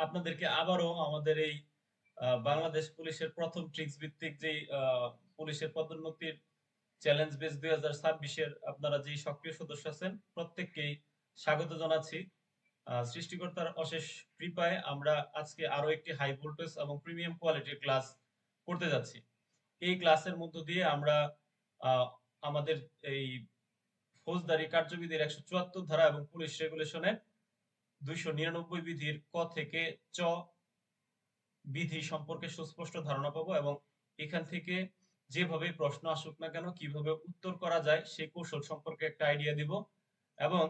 আপনাদেরকে আবারও আমাদের এই বাংলাদেশ পুলিশের প্রথম ট্রিক্স ভিত্তিক যে পুলিশের পদোন্নতির চ্যালেঞ্জ বেস 2026 আপনারা যে সক্রিয় সদস্য আছেন প্রত্যেককেই স্বাগত জানাচ্ছি। সৃষ্টিকর্তার অশেষ কৃপায় আমরা আজকে আরো একটি হাই ভোল্টেজ এবং প্রিমিয়াম কোয়ালিটির ক্লাস করতে যাচ্ছি। এই ক্লাসের মধ্য দিয়ে আমরা আহ, আমাদের এই ফৌজদারি কার্যবিধির 174 ধারা এবং পুলিশ রেগুলেশনের 299 বিধির ক থেকে চ বিধি সম্পর্কে সুস্পষ্ট ধারণা পাবো এবং এখান থেকে যেভাবে প্রশ্ন আসুক না কেন কিভাবে উত্তর করা যায় সেই কৌশল সম্পর্কে একটা আইডিয়া দিব এবং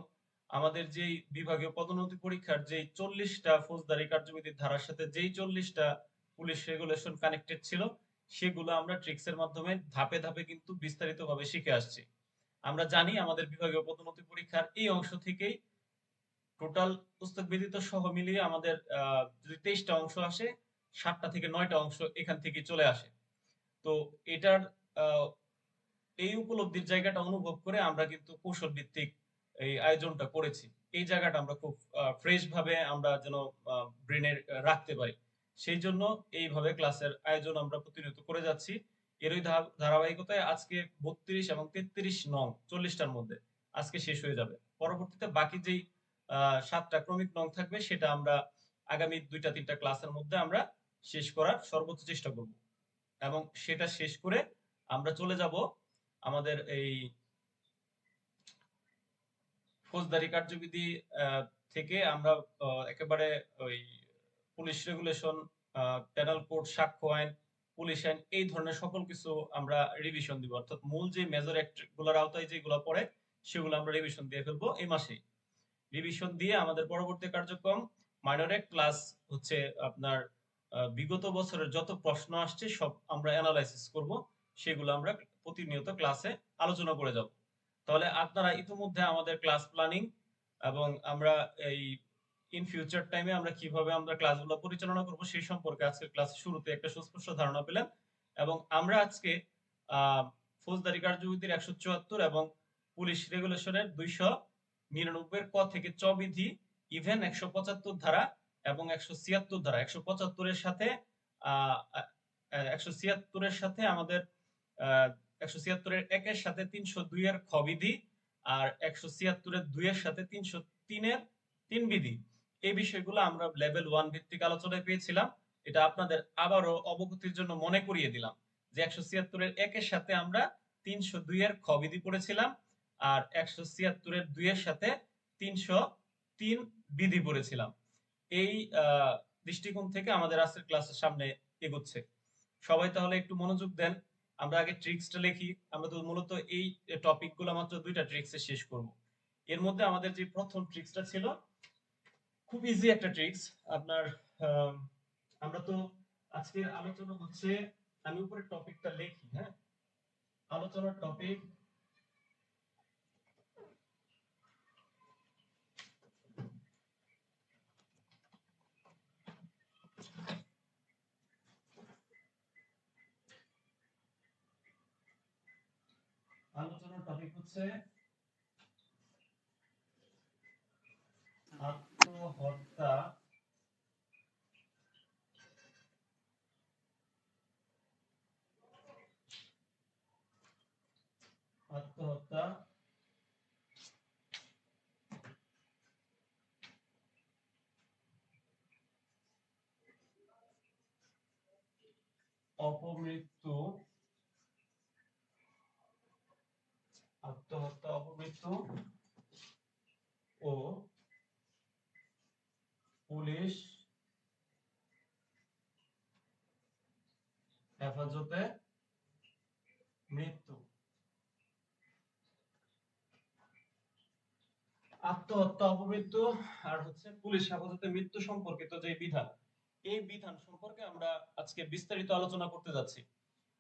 আমাদের যেই বিভাগীয় পদোন্নতি পরীক্ষার যেই 40টা ফৌজদারি কার্যবিধির ধারার সাথে যেই 40টা পুলিশ রেগুলেশন কানেক্টেড ছিল সেগুলো আমরা ট্রিক্সের মাধ্যমে ধাপে ধাপে কিন্তু বিস্তারিতভাবে শিখে আসছি। আমরা জানি আমাদের বিভাগীয় পদোন্নতি পরীক্ষার এই অংশ থেকেই টোটাল পুস্তক ব্যতীত সহ মিলিয়ে আমাদের যদি 23টা অংশ আসে 7টা থেকে 9টা অংশ এখান থেকে চলে আসে। তো এটার আহ, এই উপলব্ধির জায়গাটা অনুভব করে আমরা কিন্তু কৌশল ভিত্তিক এই আয়োজনটা করেছি। এই জায়গাটা আমরা খুব ফ্রেশ ভাবে আমরা যেন ব্রেনে রাখতে পারি সেই জন্য এইভাবে ক্লাসের আয়োজন আমরা প্রতিনিয়ত করে যাচ্ছি। এরই ধারাবাহিকতায় আজকে 32 এবং 33 নং 40টার মধ্যে আজকে শেষ হয়ে যাবে। পরবর্তীতে বাকি যেই 7টা ক্রমিক নং থাকবে সেটা আমরা আগামী 2-3টা ক্লাসের মধ্যে আমরা শেষ করার সর্বোচ্চ চেষ্টা করব এবং সেটা শেষ করে আমরা চলে যাব আমাদের এই ফৌজদারি কার্যবিধি থেকে আমরা একেবারে ওই পুলিশ রেগুলেশন, পেনাল কোড, সাক্ষ্য আইন, পুলিশ আইন এই ধরনের সকল কিছু আমরা রিভিশন দিব, অর্থাৎ মূল যে মেজর অ্যাক্ট গুলোর আওতায় যেগুলো পড়ে সেগুলো আমরা রিভিশন দিয়ে ফেলবো এই মাসেই। রিভিশন দিয়ে আমাদের পরবর্তী কার্যক্রম মাইনর অ্যাক্ট প্লাস হচ্ছে আপনার বিগত বছরের যত প্রশ্ন আসছে সব আমরা অ্যানালাইসিস করব, সেগুলো আমরা প্রতিনিয়ত ক্লাসে আলোচনা করে যাব। তাহলে আপনারা ইতিমধ্যে আমাদের ক্লাস প্ল্যানিং এবং আমরা এই ইন ফিউচার টাইমে আমরা কিভাবে আমরা ক্লাসগুলো পরিচালনা করব সেই সম্পর্কে আজকের ক্লাসের শুরুতে একটা সুস্পষ্ট ধারণা পেলেন এবং আমরা আজকে ফৌজদারি কার্যবিধির 174 এবং পুলিশ রেগুলেশনের 299 এর ক থেকে চ বিধি, ইভেন 175 ধারা এবং 176 ধারা, 175 এর সাথে 176 এর সাথে আমাদের 176 এর 1 এর সাথে 302 এর খ বিধি আর 176 এর 2 এর সাথে 303 এর 3 বিধি, এই বিষয়গুলো আমরা লেভেল 1 ভিত্তিক আলোচনায় পেয়েছিলাম। এটা আপনাদের আবারও অবগতির জন্য মনে করিয়ে দিলাম যে 176 এর 1 এর সাথে আমরা 302 এর খ বিধি পড়েছিলাম আর 176 এর 2 এর সাথে 303 বিধি পড়েছিলাম। এই দৃষ্টিকোণ থেকে আমাদের আজকের ক্লাসের সামনে এগোচ্ছে। সবাই তাহলে একটু মনোযোগ দেন। আমরা আগে ট্রিক্সটা লিখি। আমরা তো মূলত এই টপিকগুলো মাত্র 2টা ট্রিক্সে শেষ করব। এর মধ্যে আমাদের যে প্রথম ট্রিক্সটা ছিল খুব ইজি একটা ট্রিক্স আপনার। আমরা তো আজকের আলোচনা হচ্ছে, আমি উপরে টপিকটা লিখি, হ্যাঁ, আলোচনার টপিক হচ্ছে আত্মহত্যা আত্মহত্যা অপমৃত্যু, আত্মহত্যা অপমৃত্যু ও পুলিশ হেফাজতে মৃত্যু। আত্মহত্যা অপমৃত্যু আর হচ্ছে পুলিশ হেফাজতে মৃত্যু সম্পর্কিত যে বিধান, এই বিধান সম্পর্কে আমরা আজকে বিস্তারিত আলোচনা করতে যাচ্ছি।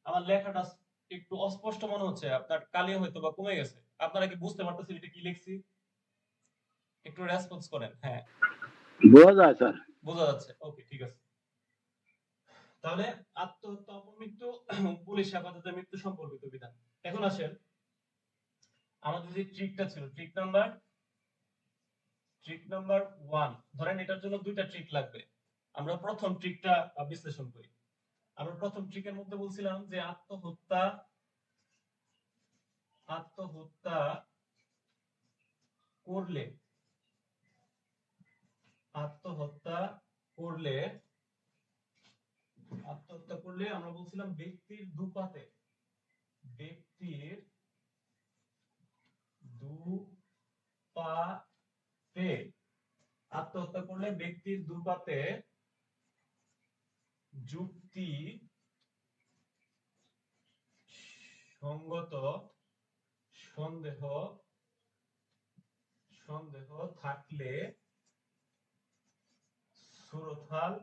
আমার লেখাটা একটু অস্পষ্ট মনে হচ্ছে, আপনার কালি হয়তো বা কমে গেছে, আপনারা কি বুঝতে পারতেছেন এটা কি লিখছি? একটু রেসপন্স করেন। হ্যাঁ, বোঝা যায় স্যার। বোঝা যাচ্ছে, ওকে ঠিক আছে। তাহলে আত্মহত্যা অপমৃত্যু পুলিশ হেফাজতে মৃত্যু সম্পর্কিত বিধান। এখন আসেন আমাদের যে ট্রিকটা ছিল, ট্রিক নাম্বার ট্রিক নাম্বার 1, ধরেন এটার জন্য দুইটা ট্রিক লাগবে। আমরা প্রথম ট্রিকটা বিশ্লেষণ করি। আমরা প্রথম ট্রিকের মধ্যে বলছিলাম যে আত্মহত্যা করলে আত্মহত্যা করলে আমরা বলছিলাম ব্যক্তির দুপাতে আত্মহত্যা করলে ব্যক্তির দুপাতে যুক্তি সঙ্গত সন্দেহ থাকলে সুরথাল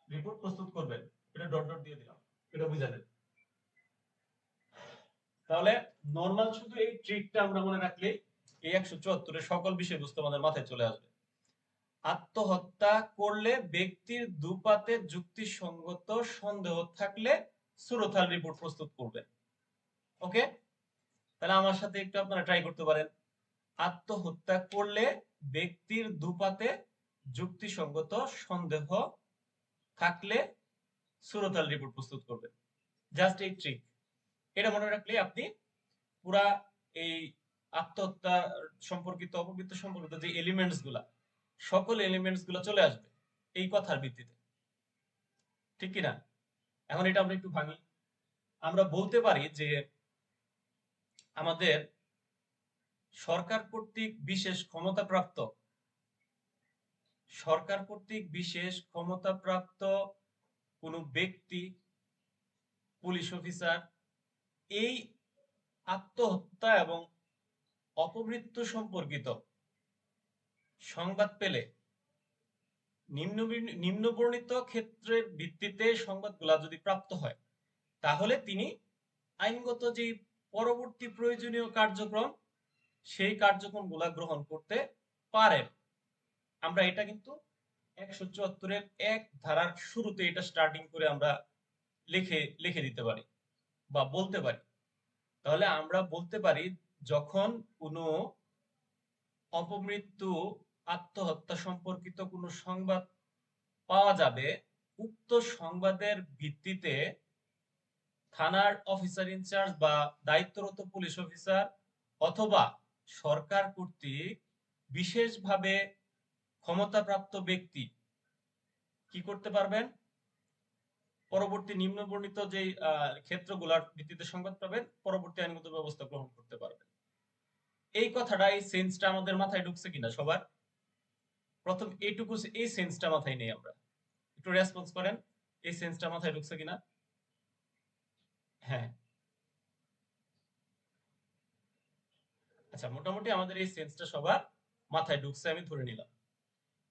রিপোর্ট প্রস্তুত করবেন। এটা ডট ডট দিয়ে দিলাম, এটা বুঝালেন। তাহলে নরমাল শুধু এই ট্রিকটা আমরা মনে রাখলে এই 174 এর সকল বিষয়বস্তু আমাদের মাথায় চলে আসবে। আত্মহত্যা করলে ব্যক্তির দুপাতে যুক্তিসঙ্গত সন্দেহ থাকলে সুরথাল রিপোর্ট প্রস্তুত করবেন। ওকে, তাহলে আমার সাথে একটু আপনারা ট্রাই করতে পারেন। আত্মহত্যা করলে ব্যক্তির দুপাতে যুক্তিসঙ্গত সন্দেহ থাকলে সুরতাল রিপোর্ট প্রস্তুত করবেন। জাস্ট এই ট্রিক, এটা মনে রাখলে আপনি পুরা এই আত্মহত্যা সম্পর্কিত অপমৃত্যু সম্পর্কিত যে এলিমেন্টস গুলা, সকল এলিমেন্টস গুলা চলে আসবে এই কথার ভিত্তিতে, ঠিক কিনা? এখন এটা আমরা একটু ভাঙি। আমরা বলতে পারি যে আমাদের সরকার কর্তৃক বিশেষ ক্ষমতাপ্রাপ্ত কোন ব্যক্তি, পুলিশ অফিসার এই আত্মহত্যা এবং অপমৃত্যু সম্পর্কিত সংবাদ পেলে নিম্নবর্ণিত ক্ষেত্রের ভিত্তিতে সংবাদগুলা যদি প্রাপ্ত হয়, তাহলে তিনি আইনগত যে পরবর্তী প্রয়োজনীয় কার্যক্রম সেই কার্যক্রমগুলা গ্রহণ করতে পারেন। আমরা এটা কিন্তু 174 এর 1 ধারার শুরুতে এটা স্টার্টিং করে আমরা লিখে দিতে পারি বা বলতে পারি। তাহলে আমরা বলতে পারি যখন কোনো অপমৃত্যু আত্মহত্যা সম্পর্কিত কোনো সংবাদ পাওয়া যাবে, উক্ত সংবাদের ভিত্তিতে থানার অফিসার ইনচার্জ বা দায়িত্বরত পুলিশ অফিসার অথবা সরকার কর্তৃক বিশেষভাবে ক্ষমতাপ্রাপ্ত ব্যক্তি কি করতে পারবেন? পরবর্তী নিম্নবর্ণিত যে ক্ষেত্রগুলোর ভিত্তিতে সংবাদ পাবেন, পরবর্তী আইনগত ব্যবস্থা গ্রহণ করতে পারবেন। এই কথাটা, এই সেন্সটা আমাদের মাথায় ঢুকছে কিনা সবার? প্রথম এইটুকু, এই সেন্সটা মাথায় নেই আমরা, একটু রেসপন্স করেন, এই সেন্সটা মাথায় ঢুকছে কিনা? হ্যাঁ, আচ্ছা, মোটামুটি আমাদের এই সেন্সটা সবার মাথায় ঢুকছে, আমি ধরে নিলাম।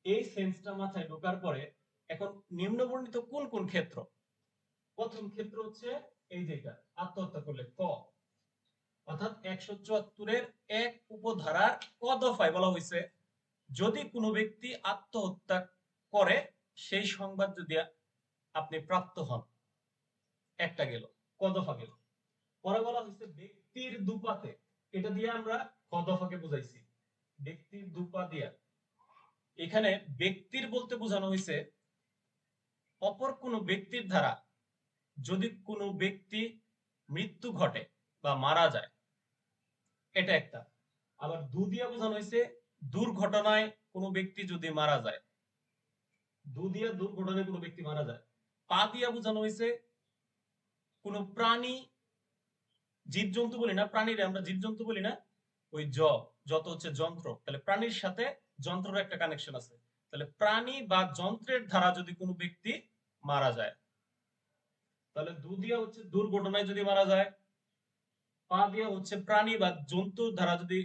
এই সেন্সটা মাথায় ঢোকার পরে এখন নিম্নবর্ণিত কোন কোন ক্ষেত্র? প্রথম ক্ষেত্র হচ্ছে এই যেটা আত্মহত্যা করলে ক, অর্থাৎ 174 এর 1 উপধারার ক দফায় বলা হয়েছে যদি কোনো ব্যক্তি আত্মহত্যা করে সেই সংবাদ যদি আপনি প্রাপ্ত হন, একটা গেল, ক দফা গেল। পরে বলা হয়েছে ব্যক্তির দুপাতে, এটা দিয়ে আমরা ক দফাকে বুঝাইছি, ব্যক্তির দুপা দিয়া। এখানে ব্যক্তির বলতে বোঝানো হয়েছে অপর কোনো ব্যক্তির দ্বারা যদি কোনো ব্যক্তি মৃত্যু ঘটে বা মারা যায়, এটা একটা। আবার দু দিয়া বোঝানো হয়েছে দুর্ঘটনায় কোনো ব্যক্তি যদি মারা যায়, দু দিয়া দুর্ঘটনায় কোনো ব্যক্তি মারা যায়। পা দিয়া বোঝানো হয়েছে কোনো প্রাণী, জীবজন্তু বলি না, প্রাণীরা আমরা জীবজন্তু বলি না, ওই যত হচ্ছে যন্ত্র, তাহলে প্রাণীর সাথে যন্ত্রের একটা কানেকশন আছে, তাহলে প্রাণী বা যন্ত্রের দ্বারা যদি কোনো ব্যক্তি মারা যায়, তাহলে দু দিয়া হচ্ছে দুর্ঘটনায় যদি মারা যায়, পা দিয়া হচ্ছে প্রাণী বা জন্তুর দ্বারা যদি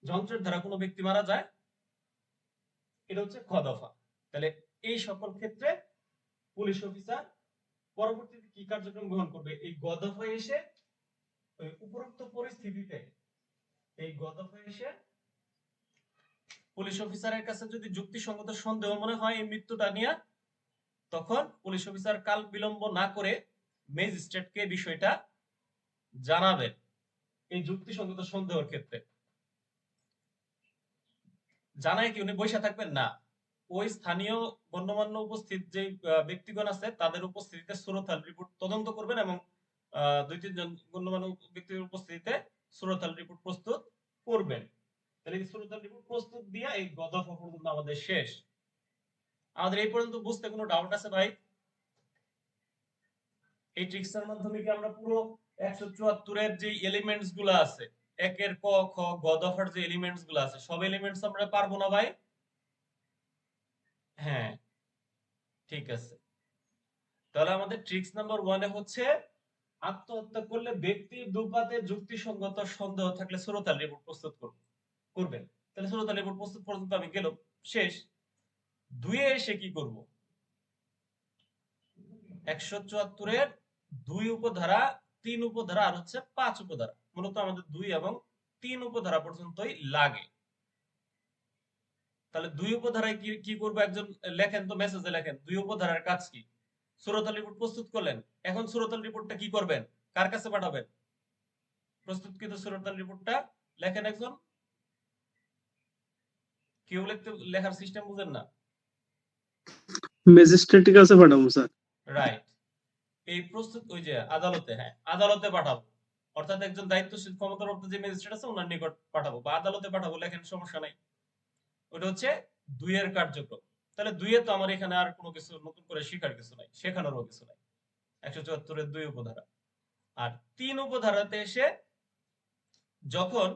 যন্ত্রের দ্বারা কোনো ব্যক্তি মারা যায়, এটা হচ্ছে খ দফা। তাহলে এই সকল ক্ষেত্রে পুলিশ অফিসার পরবর্তীতে কি কার্যক্রম গ্রহণ করবে? এই গ দফায় এসে উপরোক্ত পরিস্থিতিতে এই গ দফায় এসে পুলিশ অফিসারের কাছে যদি যুক্তিসঙ্গত সন্দেহ মনে হয় এই মৃত্যুটা নিয়ে, তখন পুলিশ অফিসার কাল বিলম্ব না করে ম্যাজিস্ট্রেটকে বিষয়টা জানাবেন। এই যুক্তিসঙ্গত সন্দেহের ক্ষেত্রে জানায় কি উনি বৈশা থাকবেন না, ওই স্থানীয় গণ্যমান্য উপস্থিত যে ব্যক্তিগণ আছে তাদের উপস্থিতিতে সুরতাল রিপোর্ট তদন্ত করবেন এবং 2-3 জন গণ্যমান্য ব্যক্তির উপস্থিতিতে সুরতাল রিপোর্ট প্রস্তুত করবেন। তাহলে এই সুরতাল রিপোর্ট প্রস্তুত দিয়া এই গদফা পর্যন্ত আমাদের শেষ। আমাদের এই পর্যন্ত বুঝতে কোনো ডাউট আছে ভাই? এই ট্রিক্সের মাধ্যমে কি আমরা পুরো 174 এর যে এলিমেন্টস গুলো আছে, একের ক খ গ দফার যে এলিমেন্টস গুলো আছে সব এলিমেন্টস আমরা পারবো না ভাই? হ্যাঁ, ঠিক আছে। তাহলে আমাদের ট্রিক্স নাম্বার 1 এ হচ্ছে আত্মহত্যা করলে ব্যক্তির দুপাতে যুক্তিসঙ্গত সন্দেহ থাকলে সুরতাল রিপোর্ট প্রস্তুত করবেন। তাহলে সুরতাল রিপোর্ট প্রস্তুত পর্যন্ত আমি গেলাম, শেষ। 2 এ এসে কি করব? 174 এর 2 উপধারা, 3 উপধারা আর হচ্ছে 5 উপধারা। মূলত আমাদের 2 এবং 3 উপধারা পর্যন্তই লাগে। তাহলে 2 উপধারায় কি করব? একজন লেখেন তো, মেসেজে লেখেন 2 উপধারার কাজ কি। সুরতাল রিপোর্ট প্রস্তুত করলেন, এখন সুরতাল রিপোর্টটা কি করবেন? কার কাছে পাঠাবেন? প্রস্তুতকৃত সুরতাল রিপোর্টটা লেখেন একজন। কেউ লেখার সিস্টেম বুঝেন না? ম্যাজিস্ট্রেটের কাছে পাঠাবো স্যার। রাইট। এই প্রস্তুত ওই যে আদালতে, হ্যাঁ আদালতে পাঠাবো, অর্থাৎ একজন দায়িত্বশীল ক্ষমতাপ্রাপ্ত যে ম্যাজিস্ট্রেট আছে ওনার নিকট পাঠাবো বা আদালতে পাঠাবো, লেখেন, সমস্যা নাই। ওটা হচ্ছে 2 এর কার্যক্রম। তাহলে 2 এ তো আমার এখানে আর কোনো কিছু নতুন করে শেখার কিছু নাই, শেখানোরও কিছু নাই। 174 এর 2 উপধারা। আর 3 উপধারাতে এসে যখন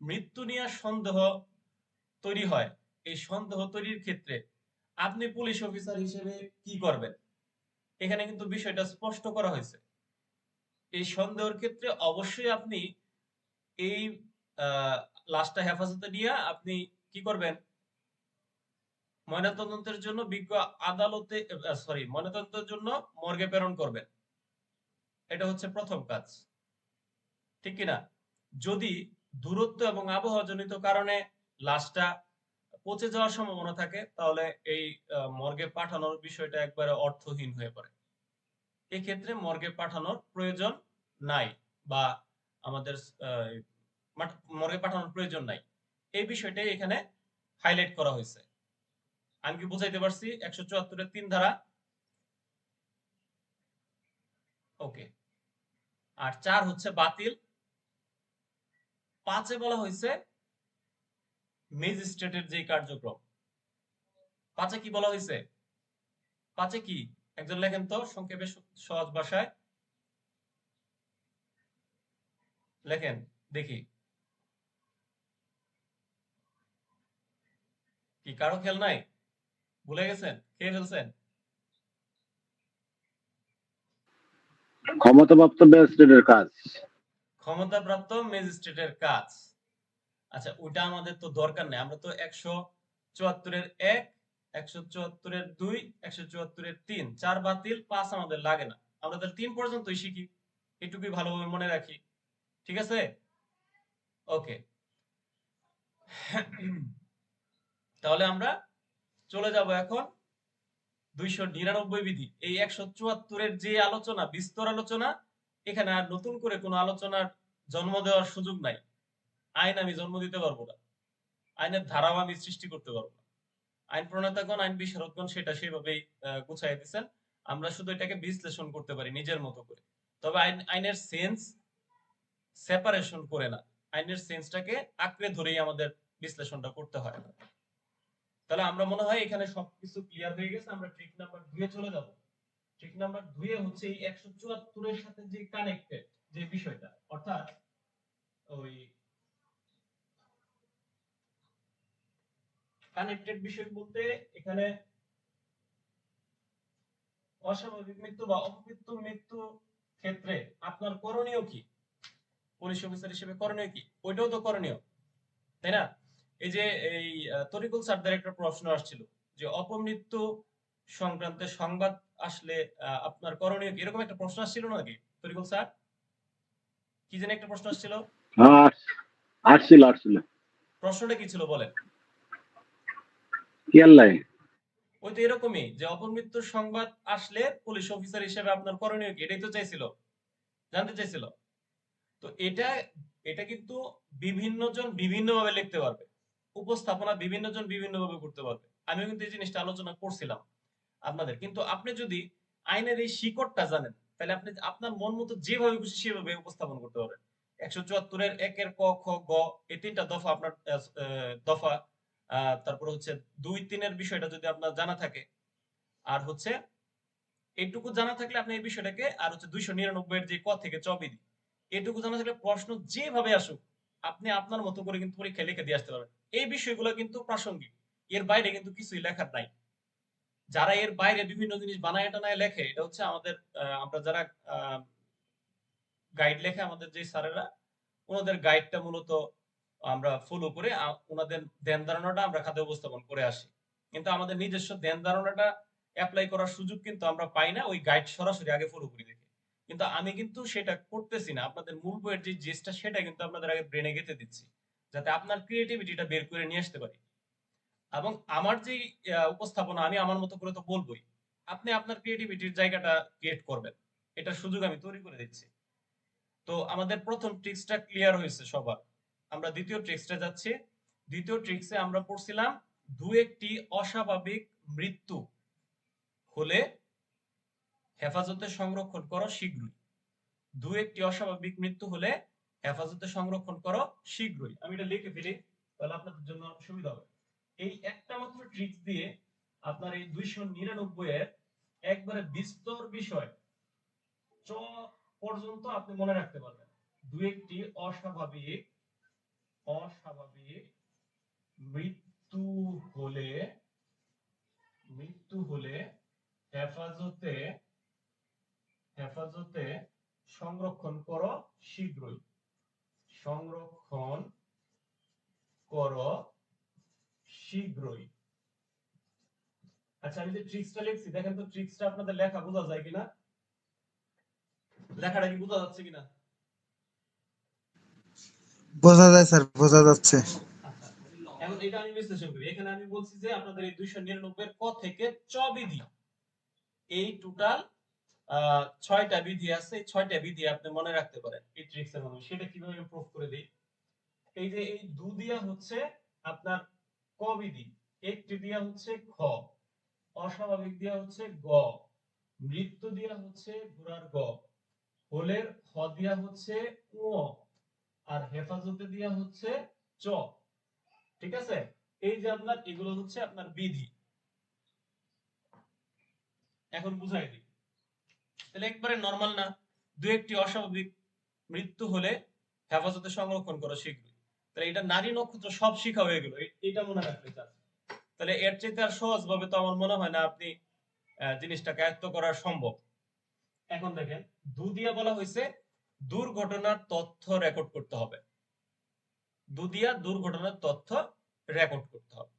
মৃত্যু নিয়ে সন্দেহ তৈরি হয়, এই সন্দেহ তৈরির ক্ষেত্রে আপনি পুলিশ অফিসার হিসেবে কি করবেন? এখানে কিন্তু বিষয়টা স্পষ্ট করা হয়েছে। এই সন্দেহের ক্ষেত্রে অবশ্যই আপনি এই লাশটা হেফাজতে নিয়ে আপনি কি করবেন? ময়নাতদন্তের জন্য বিজ্ঞ আদালতে, ময়নাতদন্তের জন্য মর্গে প্রেরণ করবেন। এটা হচ্ছে প্রথম কাজ, ঠিক কিনা? যদি দূরত্ব এবং আবহাওয়াজনিত কারণে লাশটা পচে যাওয়ার সম্ভাবনা থাকে তাহলে এই মর্গে পাঠানোর বিষয়টা একবারে অর্থহীন হয়ে পড়ে। এক্ষেত্রে মর্গে পাঠানোর প্রয়োজন নাই বা আমাদের মর্গে পাঠানোর প্রয়োজন নাই, এই বিষয়টাই এখানে হাইলাইট করা হয়েছে। আমি কি বুঝাইতে পারছি? 174 এর 3 ধারা ওকে। আর 4 হচ্ছে বাতিল। 5 এ বলা হয়েছে ম্যাজিস্ট্রেটের যে কার্যক্রম। 5 এ কি বলা হয়েছে? 5 এ কি একজন লেখেন তো সংক্ষেপে সহজ ভাষায় লেখেন দেখি। কি কারো খেয়াল নাই? ভুলে গেছেন? খেয়ে ফেলছেন? ক্ষমতাপ্রাপ্ত ম্যাজিস্ট্রেটের কাজ। ক্ষমতাপ্রাপ্ত ম্যাজিস্ট্রেটের কাজ। আচ্ছা, ওইটা আমাদের তো দরকার নেই। আমরা তো 174 এর 1, 174 এর 2, 174 এর 3, 4 বাতিল, 5 আমাদের লাগে না। আমরা তাহলে 3 পর্যন্তই শিখি, এটুকুই ভালোভাবে মনে রাখি। ঠিক আছে? ওকে। তাহলে আমরা চলে যাব এখন 299 বিধি। এই 174 এর যে আলোচনা, বিস্তর আলোচনা, এখানে আর নতুন করে কোনো আলোচনার জন্ম দেওয়ার সুযোগ নাই। আইন আমি জন্ম দিতে পারবো না, আইনের ধারাও আমি সৃষ্টি করতে পারবো না। আইন প্রণেতাগণ, আইন বিশারদগণ সেটা সেভাবেই গুছাই দিচ্ছেন। আমরা শুধু এটাকে বিশ্লেষণ করতে পারি নিজের মতো করে। তবে আইনের সেন্স সেপারেশন করে না, আইনের সেন্সটাকে আঁকড়ে ধরেই আমাদের বিশ্লেষণটা করতে হয়। তাহলে আমরা মনে হয় এখানে সবকিছু ক্লিয়ার হয়ে গেছে। আমরা ট্রিক নাম্বার 2 এ চলে যাব। ট্রিক নাম্বার 2 এ হচ্ছে এই 174 এর সাথে যে কানেক্টেড যে বিষয়টা, অর্থাৎ ওই কানেক্টেড বিষয় বলতে এখানে অস্বাভাবিক মৃত্যু বা অপমৃত্যু মৃত্যু ক্ষেত্রে আপনার করণীয় কি? পুলিশ অফিসার হিসেবে করণীয় কি? ওইটাও তো করণীয়, তাই না? এই যে এই তরিকুল স্যারদের একটা প্রশ্ন আসছিল যে অপমৃত্যু সংক্রান্ত সংবাদ আসলে আপনার করণীয় কি, এরকম একটা প্রশ্ন আসছিল নাকি তরিকুল স্যার? কি জানি একটা প্রশ্ন আসছিল। হ্যাঁ, আসছিল। প্রশ্নটা কি ছিল বলেন? কি আল্লাহ? ওই তো এরকমই যে অপমৃত্যুর সংবাদ আসলে পুলিশ অফিসার হিসেবে আপনার করণীয় কি, এটাই তো চাইছিল, জানতে চাইছিল। তো এটা এটা কিন্তু বিভিন্ন জন বিভিন্নভাবে লিখতে পারবে, উপস্থাপনা বিভিন্ন জন বিভিন্নভাবে করতে পারবে। আমিও কিন্তু এই জিনিসটা আলোচনা করছিলাম আপনাদের। কিন্তু আপনি যদি আইনের এই শিকড়টা জানেন, তাহলে আপনি আপনার মন মতো যেভাবে খুশি সেভাবে উপস্থাপন করতে পারবেন। ১৭৪ এর ১ এর ক, খ, গ এই ৩ টা দফা আপনার দফা, তারপরে হচ্ছে ২, ৩ এর বিষয়টা যদি আপনার জানা থাকে, আর হচ্ছে এইটুকু জানা থাকলে আপনি এই বিষয়টাকে, আর হচ্ছে ২৯৯ এর যে ক থেকে চ বিধি, এটুকু জানা থাকলে প্রশ্ন যেভাবে আসুক আপনি আপনার মতো করে কিন্তু পরীক্ষায় লিখে দিয়ে আসতে পারবেন। এই বিষয়গুলো কিন্তু প্রাসঙ্গিক, এর বাইরে কিন্তু কিছুই লেখার নাই। যারা এর বাইরে বিভিন্ন জিনিস বানায় টানায় লেখে, এটা হচ্ছে আমাদের আমরা যারা গাইড লেখে আমাদের যে স্যারেরা, ওনাদের গাইডটা মূলত আমরা ফলো করে ওনাদের ধ্যান ধারণাটা আমরা খাতে উপস্থাপন করে আসি। কিন্তু আমাদের নিজস্ব ধ্যান ধারণাটা অ্যাপ্লাই করার সুযোগ কিন্তু আমরা পাই না ওই গাইড সরাসরি আগে ফলো করি দেখে। কিন্তু আমি কিন্তু সেটা করতেছি না, আপনাদের মূল বইয়ের যে জিনিসটা সেটা কিন্তু আপনাদের আগে ব্রেনে গেঁথে দিচ্ছি, যাতে আপনার ক্রিয়েটিভিটিটা বের করে নিয়ে আসতে পারি। এবং আমার যে উপস্থাপনা আমি আমার মতো করে তো বলবোই, আপনি আপনার ক্রিয়েটিভিটির জায়গাটা ক্রিয়েট করবেন, এটার সুযোগ আমি তৈরি করে দিচ্ছি। তো আমাদের প্রথম ট্রিক্সটা ক্লিয়ার হয়েছে সবার, আমরা দ্বিতীয় ট্রিক্সটা যাচ্ছি। দ্বিতীয় ট্রিক্সে আমরা পড়ছিলাম দু একটি অস্বাভাবিক মৃত্যু হলে হেফাজতে সংরক্ষণ করো শীঘ্রই। দু একটি অস্বাভাবিক মৃত্যু হলে হেফাজতে সংরক্ষণ করো শীঘ্রই। আমি এটা লিখে ফেলি, তাহলে আপনাদের জন্য সুবিধা হবে। এই একটা মাত্র ট্রিক্স দিয়ে আপনার এই 299 এর একবারে বিস্তর বিষয় চ পর্যন্ত আপনি মনে রাখতে পারবেন। দু একটি অস্বাভাবিক অস্বাভাবিক মৃত্যু হলে হেফাজতে হেফাজতে সংরক্ষণ করো শীঘ্রই। সংরক্ষণ করো শীঘ্রই। আচ্ছা, আমি যে ট্রিক্সটা লিখছি দেখেন তো ট্রিক্সটা আপনাদের লেখা বোঝা যায় কিনা, লেখাটা কি বোঝা যাচ্ছে কিনা? বোঝা যায় স্যার, বোঝা যাচ্ছে। আচ্ছা, এখন এটা আমি বিশ্লেষণ করি। এখানে আমি বলছি যে আপনাদের এই 299 এর ক থেকে চ বিধি, এই টোটাল ৬টা বিধি আছে, এই ৬টা বিধি আপনি মনে রাখতে পারেন এই ট্রিক্সের মাধ্যমে। সেটা কিভাবে প্রুফ করে দেই? এই যে এই দু দিয়া হচ্ছে আপনার ক বিধি, একটি দিয়া হচ্ছে খ, অস্বাভাবিক দিয়া হচ্ছে গ, মৃত্যু দিয়া হচ্ছে ঘোড়ার গ, হোলের খ দিয়া হচ্ছে উ, আর হেফাজতে দিয়া হচ্ছে চ। ঠিক আছে, এই যে আপনার এগুলো হচ্ছে আপনার বিধি। এখন বুঝাই দিই, তাহলে একবারে নরমাল না? দু একটি অস্বাভাবিক মৃত্যু হলে হেফাজতে সংরক্ষণ করো শীঘ্রই। তাহলে এটা নারী নক্ষত্র সব শিখা হয়ে গেল, এটা মনে রাখতে চান। তাহলে এর চাইতে আর সহজ ভাবে তো আমার মনে হয় না আপনি জিনিসটাকে আয়ত্ত করা সম্ভব। এখন দেখেন, দু দিয়া বলা হয়েছে দুর্ঘটনার তথ্য রেকর্ড করতে হবে। দু দিয়া দুর্ঘটনার তথ্য রেকর্ড করতে হবে।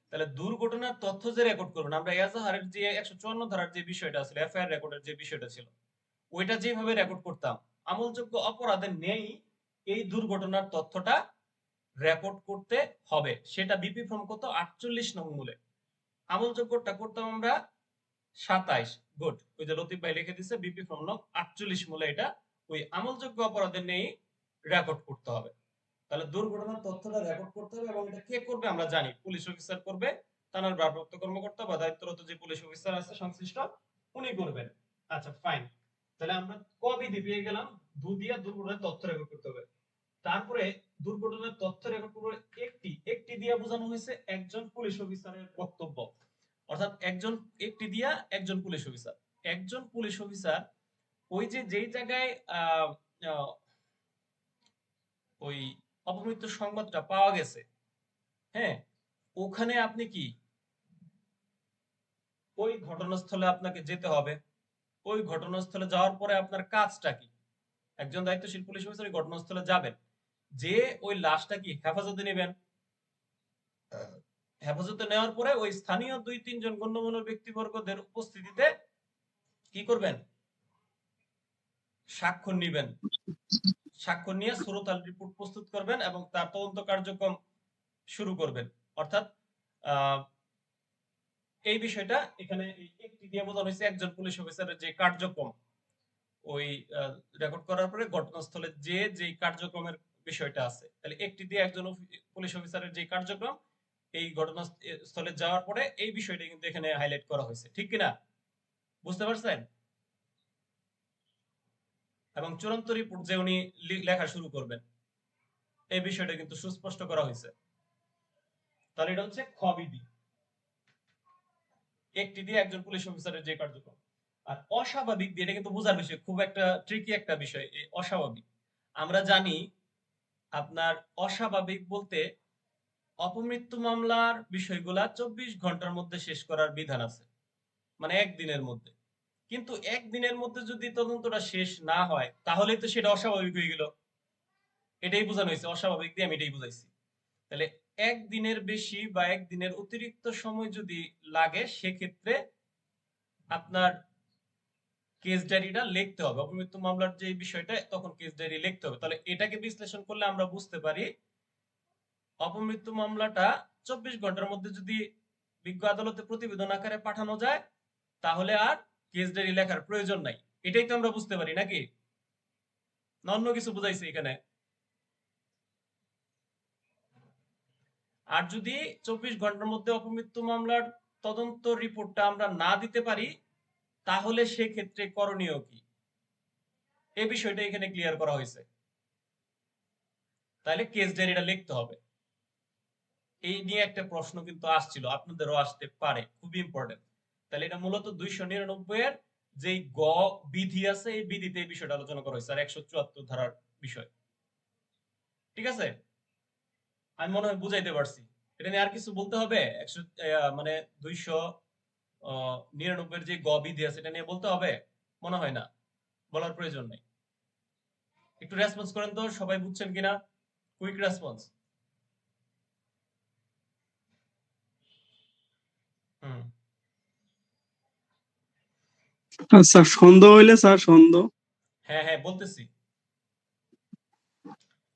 তাহলে দুর্ঘটনার তথ্য যে রেকর্ড করবেন, আমরা এজাহারের যে ১৫৪ ধারার যে বিষয়টা ছিল, এফআইআর রেকর্ডের যে বিষয়টা ছিল, ওইটা যেভাবে রেকর্ড করতাম, আমলযোগ্য অপরাধের নেই এই দুর্ঘটনার তথ্যটা রেকর্ড করতে হবে। সেটা বিপি ফর্ম কত ৪৮ নং মূলে। আমলযোগ্যটা করতাম আমরা ২৭। গুড, ওই যে লতিফ ভাই লিখে দিছে বিপি ফর্ম নং ৪৮ মূলে, এটা ওই আমলযোগ্য অপরাধের নেই রেকর্ড করতে হবে। তাহলে দুর্ঘটনার তথ্যটা রেকর্ড করতে হবে, এবং এটা কে করবে আমরা জানি, পুলিশ অফিসার করবে, থানার ভারপ্রাপ্ত কর্মকর্তা বা দায়িত্বরত যে পুলিশ অফিসার আছে সংশ্লিষ্ট, উনি করবেন। আচ্ছা ফাইন, তাহলে আমরা ক বিধি পেয়ে গেলাম, দু দিয়া দুর্ঘটনার তথ্য রেকর্ড করতে হবে। তারপরে দুর্ঘটনার তথ্য রেকর্ড করবে একটি, একটি দিয়া বোঝানো হয়েছে একজন পুলিশ অফিসারের বক্তব্য, অর্থাৎ একজন, একটি দিয়া একজন পুলিশ অফিসার। একজন পুলিশ অফিসার ওই যে যেই জায়গায় আহ আহ, ওই অপমৃত্যুর সংবাদটা পাওয়া গেছে, হ্যাঁ, ওখানে আপনি কি ওই ঘটনাস্থলে আপনাকে যেতে হবে। ওই ঘটনাস্থলে যাওয়ার পরে আপনার কাজটা কি? একজন দায়িত্বশীল পুলিশ অফিসার ওই ঘটনাস্থলে যাবেন, যে ওই লাশটা কি হেফাজতে নেবেন। হেফাজতে নেওয়ার পরে ওই স্থানীয় ২-৩ জন গণ্যমান্য ব্যক্তিবর্গদের উপস্থিতিতে কি করবেন? স্বাক্ষর নিবেন। স্বাক্ষর নিয়ে সুরতাল রিপোর্ট প্রস্তুত করবেন এবং তার তদন্ত কার্যক্রম শুরু করবেন। অর্থাৎ আহ এই বিষয়টা এখানে একটি দিয়ে বোঝানো হয়েছে একজন পুলিশ অফিসারের যে কার্যক্রম, ওই রেকর্ড করার পরে ঘটনাস্থলে যে যেই কার্যক্রমের বিষয়টা আছে। তাহলে একটি দিয়ে একজন পুলিশ অফিসারের যে কার্যক্রম এই ঘটনাস্থলে যাওয়ার পরে এই বিষয়টা কিন্তু এখানে হাইলাইট করা হয়েছে, ঠিক কিনা? বুঝতে পারছেন? এবং চূড়ান্ত রিপোর্ট যে উনি লেখা শুরু করবেন এই বিষয়টা কিন্তু সুস্পষ্ট করা হয়েছে। তাহলে এটা হচ্ছে খ বিধি, একটি দিয়ে একজন পুলিশ অফিসারের যে কার্যক্রম। আর অস্বাভাবিক দিয়ে, এটা কিন্তু বোঝার বিষয়, খুব একটা ট্রিকি একটা বিষয় এই অস্বাভাবিক। আমরা জানি আপনার অস্বাভাবিক বলতে অপমৃত্যু মামলার বিষয়গুলা 24 ঘন্টার মধ্যে শেষ করার বিধান আছে, মানে একদিনের মধ্যে। কিন্তু একদিনের মধ্যে যদি তদন্তটা শেষ না হয় তাহলেই তো সেটা অস্বাভাবিক হয়ে গেল। এটাই বোঝানো হয়েছে, অস্বাভাবিক দিয়ে আমি এটাই বুঝাইছি। তাহলে একদিনের বেশি বা একদিনের অতিরিক্ত সময় যদি লাগে সেক্ষেত্রে আপনার কেস ডায়েরিটা লিখতে হবে। অপমৃত্যু মামলার যে বিষয়টা, তখন কেস ডায়েরি লিখতে হবে। তাহলে এটাকে বিশ্লেষণ করলে আমরা বুঝতে পারি অপমৃত্যু মামলাটা 24 ঘন্টার মধ্যে যদি বিজ্ঞ আদালতে প্রতিবেদন আকারে পাঠানো যায় তাহলে আর কেস ডায়েরি লেখার প্রয়োজন নাই। এটাই তো আমরা বুঝতে পারি নাকি? না অন্য কিছু বুঝাইছে এখানে? আর যদি 24 ঘন্টার মধ্যে অপমৃত্যু মামলার তদন্ত রিপোর্টটা আমরা না দিতে পারি তাহলে সেক্ষেত্রে করণীয় কি, এই বিষয়টা এখানে ক্লিয়ার করা হয়েছে। তাহলে কেস ডায়েরিটা লিখতে হবে। এই নিয়ে একটা প্রশ্ন কিন্তু আসছিল, আপনাদেরও আসতে পারে, খুব ইম্পর্টেন্ট। তাহলে এটা মূলত 299 এর যে গ বিধি আছে এই বিধিতে এই বিষয়টা আলোচনা করা হয়েছে, আর 174 ধারার বিষয়। ঠিক আছে, আমি মনে হয় বুঝাইতে পারছি। এটা নিয়ে আর কিছু বলতে হবে? 100 মানে 299 এর যে গ বিধি আছে এটা নিয়ে বলতে হবে? মনে হয় না, বলার প্রয়োজন নেই। একটু রেসপন্স করেন তো, সবাই বুঝছেন কিনা? Quick response. হুম, স্যার সন্দেহ হইলে স্যার সন্দেহ। হ্যাঁ হ্যাঁ বলতেছি,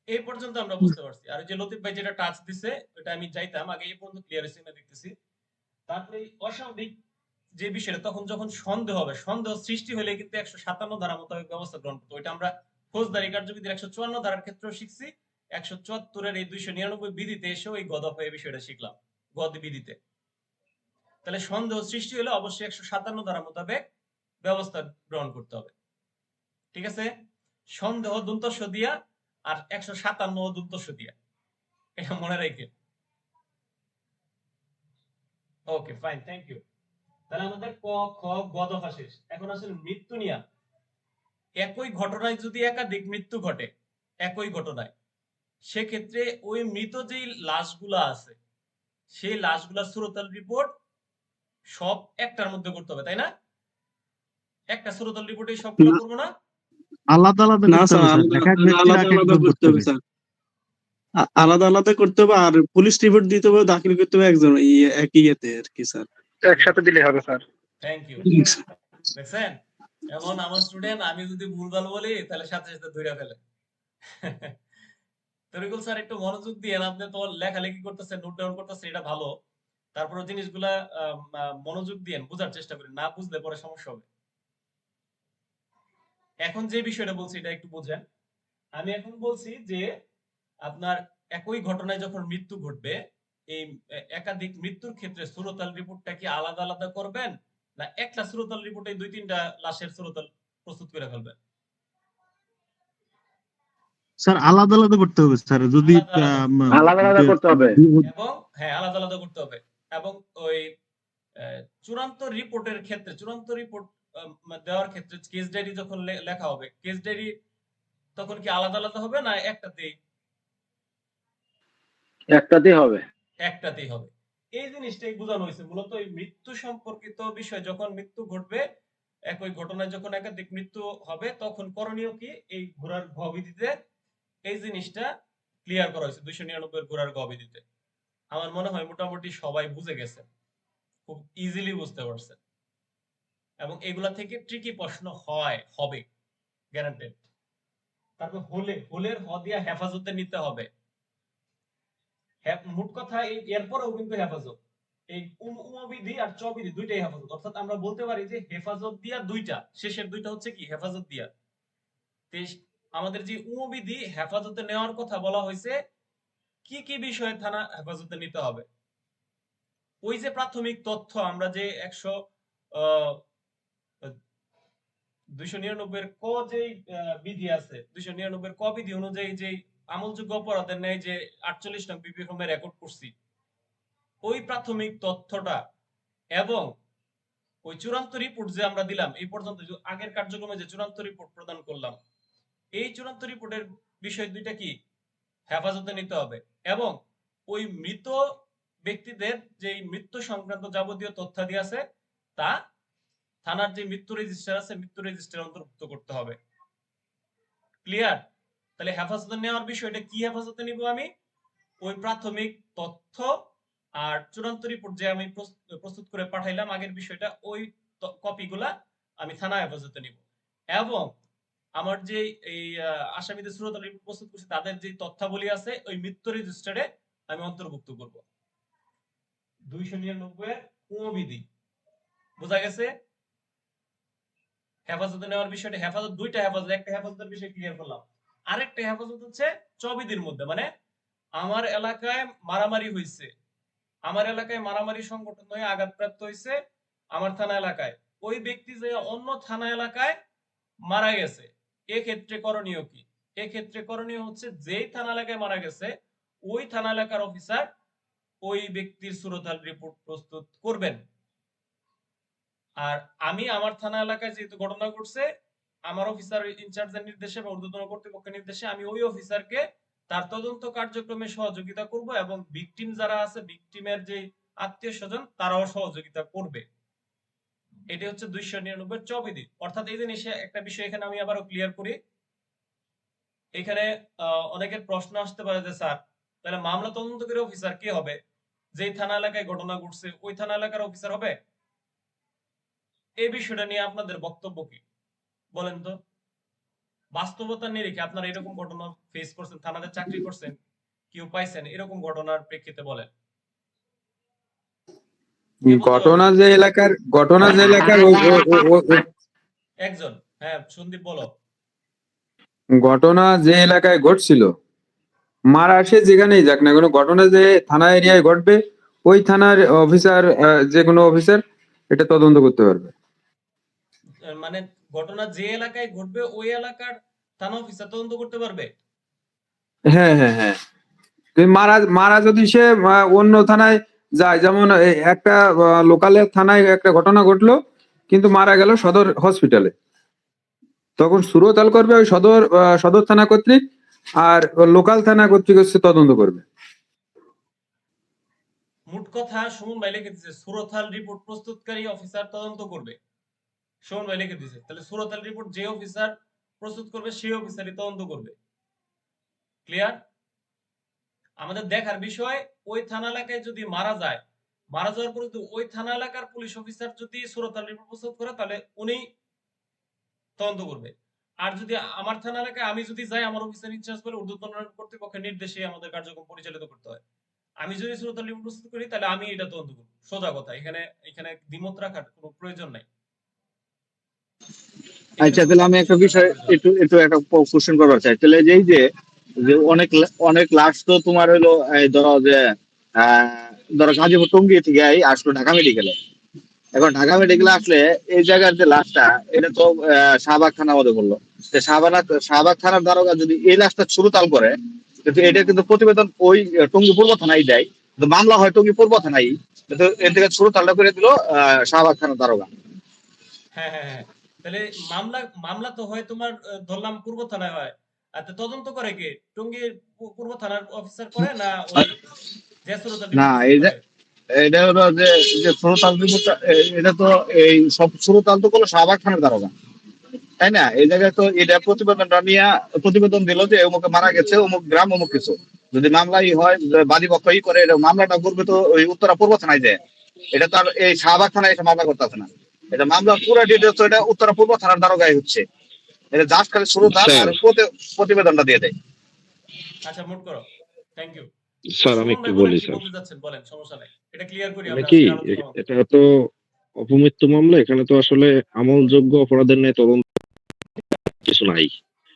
এই পর্যন্ত আমরা বুঝতে পারছি। আর ওই যে লতিফ ভাই যেটা টাচ দিছে ওটা আমি চাইতাম আগে এই পর্যন্ত ক্লিয়ার হয়েছে না দেখতেছি। তারপরে এই অস্বাভাবিক যে বিষয়টা, তখন যখন সন্দেহ হবে, সন্দেহ সৃষ্টি হলে কিন্তু 157 ধারা মোতাবেক ব্যবস্থা গ্রহণ করতে। ওইটা আমরা ফৌজদারি কার্যবিধির 154 ধারার ক্ষেত্রেও শিখছি, 174 এর এই 299 বিধিতে এসেও এই গদফা এই বিষয়টা শিখলাম, গদ বিধিতে। তাহলে সন্দেহ সৃষ্টি হলে অবশ্যই 157 ধারা মোতাবেক ব্যবস্থা গ্রহণ করতে হবে। ঠিক আছে, সন্দেহ দন্তস্ব দিয়া আর 157 দন্তস্ব দিয়া, এটা মনে রাখেন। Okay fine, thank you. তাহলে আমাদের ক খ গ দফা শেষ। এখন আসলে মৃত্যু নিয়া। একই ঘটনায় যদি একাধিক মৃত্যু ঘটে একই ঘটনায়, সেক্ষেত্রে ওই মৃত যেই লাশগুলা আছে সেই লাশগুলার সুরতাল রিপোর্ট সব একটার মধ্যে করতে হবে, তাই না? একটা সুরতাল রিপোর্টে সবগুলো না করবো না? আলাদা আলাদা না করতে স্যার, হবে স্যার, আলাদা এক এক ব্যক্তির আলাদা এক আলাদা একজন করতে করতে হবে হবে। স্যার। আলাদা আলাদা করতে হবে, আর পুলিশ রিপোর্ট দিতে হবে, দাখিল করতে হবে একজন একই ইয়েতে আর কি স্যার। একসাথে দিলে হবে স্যার। Thank you. দেখছেন, এমন আমার স্টুডেন্ট, আমি যদি ভুলভাল বলি তাহলে সাথে সাথে ধরে ফেলে। তরিকুল স্যার একটু মনোযোগ দিয়ে, আপনি তো লেখালেখি করতেছেন, নোট ডাউন করতেছেন, এটা ভালো। তারপরে জিনিসগুলা মনোযোগ দিয়ে বোঝার চেষ্টা করেন, না বুঝলে পরে সমস্যা হবে। এখন যে বিষয়টা বলছি এটা একটু বুঝেন। আমি এখন বলছি যে আপনার একই ঘটনায় যখন মৃত্যু ঘটবে এই একাধিক মৃত্যুর ক্ষেত্রে সুরতাল রিপোর্টটা কি আলাদা আলাদা করবেন, না একটা সুরতাল রিপোর্টে 2-3টা লাশের সুরতাল প্রস্তুত করে ফেলবেন? স্যার আলাদা আলাদা করতে হবে স্যার, যদি আলাদা আলাদা করতে হবে। আলাদা আলাদা করতে হবে। এবং হ্যাঁ আলাদা আলাদা করতে হবে। এবং ওই চূড়ান্ত রিপোর্টের ক্ষেত্রে, চূড়ান্ত রিপোর্ট দেওয়ার ক্ষেত্রে কেস ডায়েরি যখন লেখা হবে, কেস ডায়েরি তখন কি আলাদা আলাদা হবে না একটাতেই? একটাতেই হবে। একটাতেই হবে। এই জিনিসটাই বোঝানো হয়েছে মূলত। এই মৃত্যু সম্পর্কিত বিষয়, যখন মৃত্যু ঘটবে, একই ঘটনায় যখন একাধিক মৃত্যু হবে তখন করণীয় কি, এই ঘোড়ার গবিধিতে এই জিনিসটা ক্লিয়ার করা হয়েছে 299 এর ঘোড়ার গবিধিতে। আমার মনে হয় মোটামুটি সবাই বুঝে গেছেন, খুব ইজিলি বুঝতে পারছেন। এবং এগুলা থেকে ট্রিকি প্রশ্ন হবে গ্যারান্টেড। তারপর হোলের হ দিয়া হেফাজতে নিতে হবে। মোট কথা এই এরপরেও কিন্তু হেফাজত, এই বিধি আর বিধি দুইটাই হেফাজত। অর্থাৎ আমরা বলতে পারি যে হেফাজত দিয়া দুইটা, শেষের দুইটা হচ্ছে কি হেফাজত দিয়া। আমাদের যে বিধি হেফাজতে নেওয়ার কথা বলা হয়েছে, কি কি বিষয়ে থানা হেফাজতে নিতে হবে। ওই যে প্রাথমিক তথ্য আমরা যে 299 ক যে বিধি আছে, 299 ক বিধি অনুযায়ী যে আমলযোগ্য অপরাধের ন্যায় যে 48 নং বিপি ফর্মে রেকর্ড করছি, ওই প্রাথমিক তথ্যটা এবং ওই চূড়ান্ত রিপোর্ট যে আমরা দিলাম এই পর্যন্ত, আগের কার্যক্রমে যে চূড়ান্ত রিপোর্ট প্রদান করলাম, এই চূড়ান্ত রিপোর্টের বিষয় দুইটা কি হেফাজতে নিতে হবে। এবং ওই মৃত ব্যক্তিদের যে মৃত্যু সংক্রান্ত যাবতীয় তথ্যাদি আছে তা থানার যে মৃত্যু রেজিস্টার আছে মৃত্যু রেজিস্টারে অন্তর্ভুক্ত করতে হবে। ক্লিয়ার? তাহলে হেফাজতে নেওয়ার বিষয়টা কি হেফাজতে নিব আমি? ওই প্রাথমিক তথ্য আর চূড়ান্ত রিপোর্ট যে আমি প্রস্তুত করে পাঠাইলাম আগের বিষয়টা, ওই কপিগুলা আমি থানা হেফাজতে নিব। এবং আমার যে এই আসামিদের সুরত রিপোর্ট প্রস্তুত করছি তাদের যে তথ্যাবলী আছে ওই মৃত্যু রেজিস্টারে আমি অন্তর্ভুক্ত করব। 299 এর বিধি বোঝা গেছে? হেফাজতে নেওয়ার বিষয়টা, হেফাজত দুইটা হেফাজত, একটা হেফাজতের বিষয় ক্লিয়ার করলাম, আরেকটা হেফাজত হচ্ছে চবিদির মধ্যে, মানে আমার এলাকায় মারামারি হয়েছে, আমার এলাকায় মারামারি সংগঠন হয়ে আঘাতপ্রাপ্ত হয়েছে আমার থানা এলাকায়, ওই ব্যক্তি যে অন্য থানা এলাকায় মারা গেছে, এক্ষেত্রে করণীয় কি? এক্ষেত্রে করণীয় হচ্ছে যেই থানা এলাকায় মারা গেছে ওই থানা এলাকার অফিসার ওই ব্যক্তির সুরতাল রিপোর্ট প্রস্তুত করবেন। আর আমি আমার থানা এলাকায় যেহেতু ঘটনা ঘটছে, আমার অফিসার ইনচার্জের নির্দেশে বা ঊর্ধ্বতন কর্তৃপক্ষের নির্দেশে আমি ওই অফিসারকে তার তদন্ত কার্যক্রমে সহযোগিতা করব এবং ভিকটিম যারা আছে, ভিকটিমের যে আত্মীয় স্বজন তারাও সহযোগিতা করবে। এটি হচ্ছে 299 চবিধি। অর্থাৎ এই জিনিসে একটা বিষয় এখানে আমি আবারও ক্লিয়ার করি। এখানে অনেকের প্রশ্ন আসতে পারে যে স্যার তাহলে মামলা তদন্তকারী অফিসার কে হবে? যেই থানা এলাকায় ঘটনা ঘটছে ওই থানা এলাকার অফিসার হবে? এই বিষয়টা নিয়ে আপনাদের বক্তব্য কি বলেন তো? বাস্তবতার নিরিখে আপনারা এরকম ঘটনা ফেস করছেন, থানাতে চাকরি করছেন, কেউ পাইছেন এরকম ঘটনার প্রেক্ষিতে বলেন। কে বলতে ঘটনা পারবে? যে এলাকার একজন, হ্যাঁ সন্দীপ বলো। ঘটনা যে এলাকায় ঘটছিল, মারা সে যেখানেই যাক না কোনো ঘটনা যে থানা এরিয়ায় ঘটবে, ওই থানার অফিসার, যে কোনো অফিসার এটা তদন্ত করতে পারবে। মানে ঘটনা যে এলাকায় ঘটবে ওই এলাকার থানা অফিসার তদন্ত করতে পারবে? হ্যাঁ, হ্যাঁ, হ্যাঁ। কিন্তু মারা মারা যদি সে অন্য থানায় যায়, যেমন একটা লোকালের থানায় একটা ঘটনা ঘটলো কিন্তু মারা গেল সদর হসপিটালে, তখন সুরতাল করবে ওই সদর থানা কর্তৃক, আর লোকাল থানা কর্তৃক হচ্ছে তদন্ত করবে। মোট কথা সুমন ভাই লিখে দিয়েছে সুরতাল রিপোর্ট প্রস্তুতকারী অফিসার তদন্ত করবে। সুমন ভাই লিখে দিয়েছে, তাহলে সুরতাল রিপোর্ট যে অফিসার প্রস্তুত করবে সেই অফিসারই তদন্ত করবে। ক্লিয়ার? আমাদের দেখার বিষয় ওই থানা এলাকায় যদি মারা যায়, মারা যাওয়ার পরে ওই থানা এলাকার পুলিশ অফিসার যদি সুরতাল রিপোর্ট প্রস্তুত করে তাহলে উনি তদন্ত করবে। আর যদি আমার থানা এলাকায় আমি যদি যাই, আমার অফিসার ইনচার্জ বলে ঊর্ধ্বতন কর্তৃপক্ষের নির্দেশে আমাদের কার্যক্রম পরিচালিত করতে হয়, আমি যদি সুরতাল রিপোর্ট প্রস্তুত করি তাহলে আমি এটা তদন্ত করব। সোজা কথা, এখানে এখানে দ্বিমত রাখার কোনো প্রয়োজন নাই। আচ্ছা, তাহলে আমি একটা বিষয় একটু একটু একটা কোশ্চেন করবার চাই। তাহলে যে এই যে যে অনেক অনেক লাশ তো তোমার হলো এই ধরো যে ধরো গাজীপুর টঙ্গী থেকে আসলো ঢাকা মেডিকেলে। এখন ঢাকা মেডিকেলে আসলে এই জায়গার যে লাশটা, এটা তো শাহবাগ থানার মধ্যে বললো, শাহবাগ থানার দারোগা যদি এই লাশটা সুরতাল করে, কিন্তু এটা কিন্তু প্রতিবেদন ওই টঙ্গী পূর্ব থানায় দেয়, কিন্তু মামলা হয় টঙ্গী পূর্ব থানায়, কিন্তু এর থেকে সুরতালটা করে দিল শাহবাগ থানার দারোগা। হ্যাঁ হ্যাঁ হ্যাঁ, তাহলে মামলা মামলা তো হয় তোমার ধরলাম পূর্ব থানায় হয়, আর তদন্ত করে কে? টঙ্গীর পূর্ব থানার অফিসার করে না ওই যে সুরতাল না, রিপোর্ট প্রস্তুত করে? এটা হলো যে যে সুরতাল রিপোর্টটা, এটা তো এই সব সুরতাল তো কোনো শাহবাগ থানার দারোগা, তাই না? এই জায়গায় তো এটা প্রতিবেদনটা নিয়ে প্রতিবেদন দিল যে অমুকে মারা গেছে, অমুক গ্রাম, অমুক কিছু। যদি মামলাই হয়, বাদী পক্ষ করে, এটা মামলাটা করবে তো ওই উত্তরা পূর্ব থানায় যায়। এটা তো আর এই শাহবাগ থানায় এসে মামলা করতেছে না। এটা মামলা পুরো ডিটেলস এটা উত্তরা পূর্ব থানার দারোগাই হচ্ছে। এটা জাস্ট খালি সুরতাল আর প্রতিবেদনটা দিয়ে দেয়। আচ্ছা মোট করো, থ্যাংক ইউ। স্যার আমি সুমন একটু ভাই বলেন বলি কি স্যার, বলতে যাচ্ছেন, বলেন, সমস্যা নাই, এটা ক্লিয়ার করি মানে আমরা কি আজকের আলোচনার মাধ্যমে। এটা তো অপমৃত্যু মামলা, এখানে তো আসলে আমলযোগ্য অপরাধের ন্যায় তদন্ত কিছু নাই।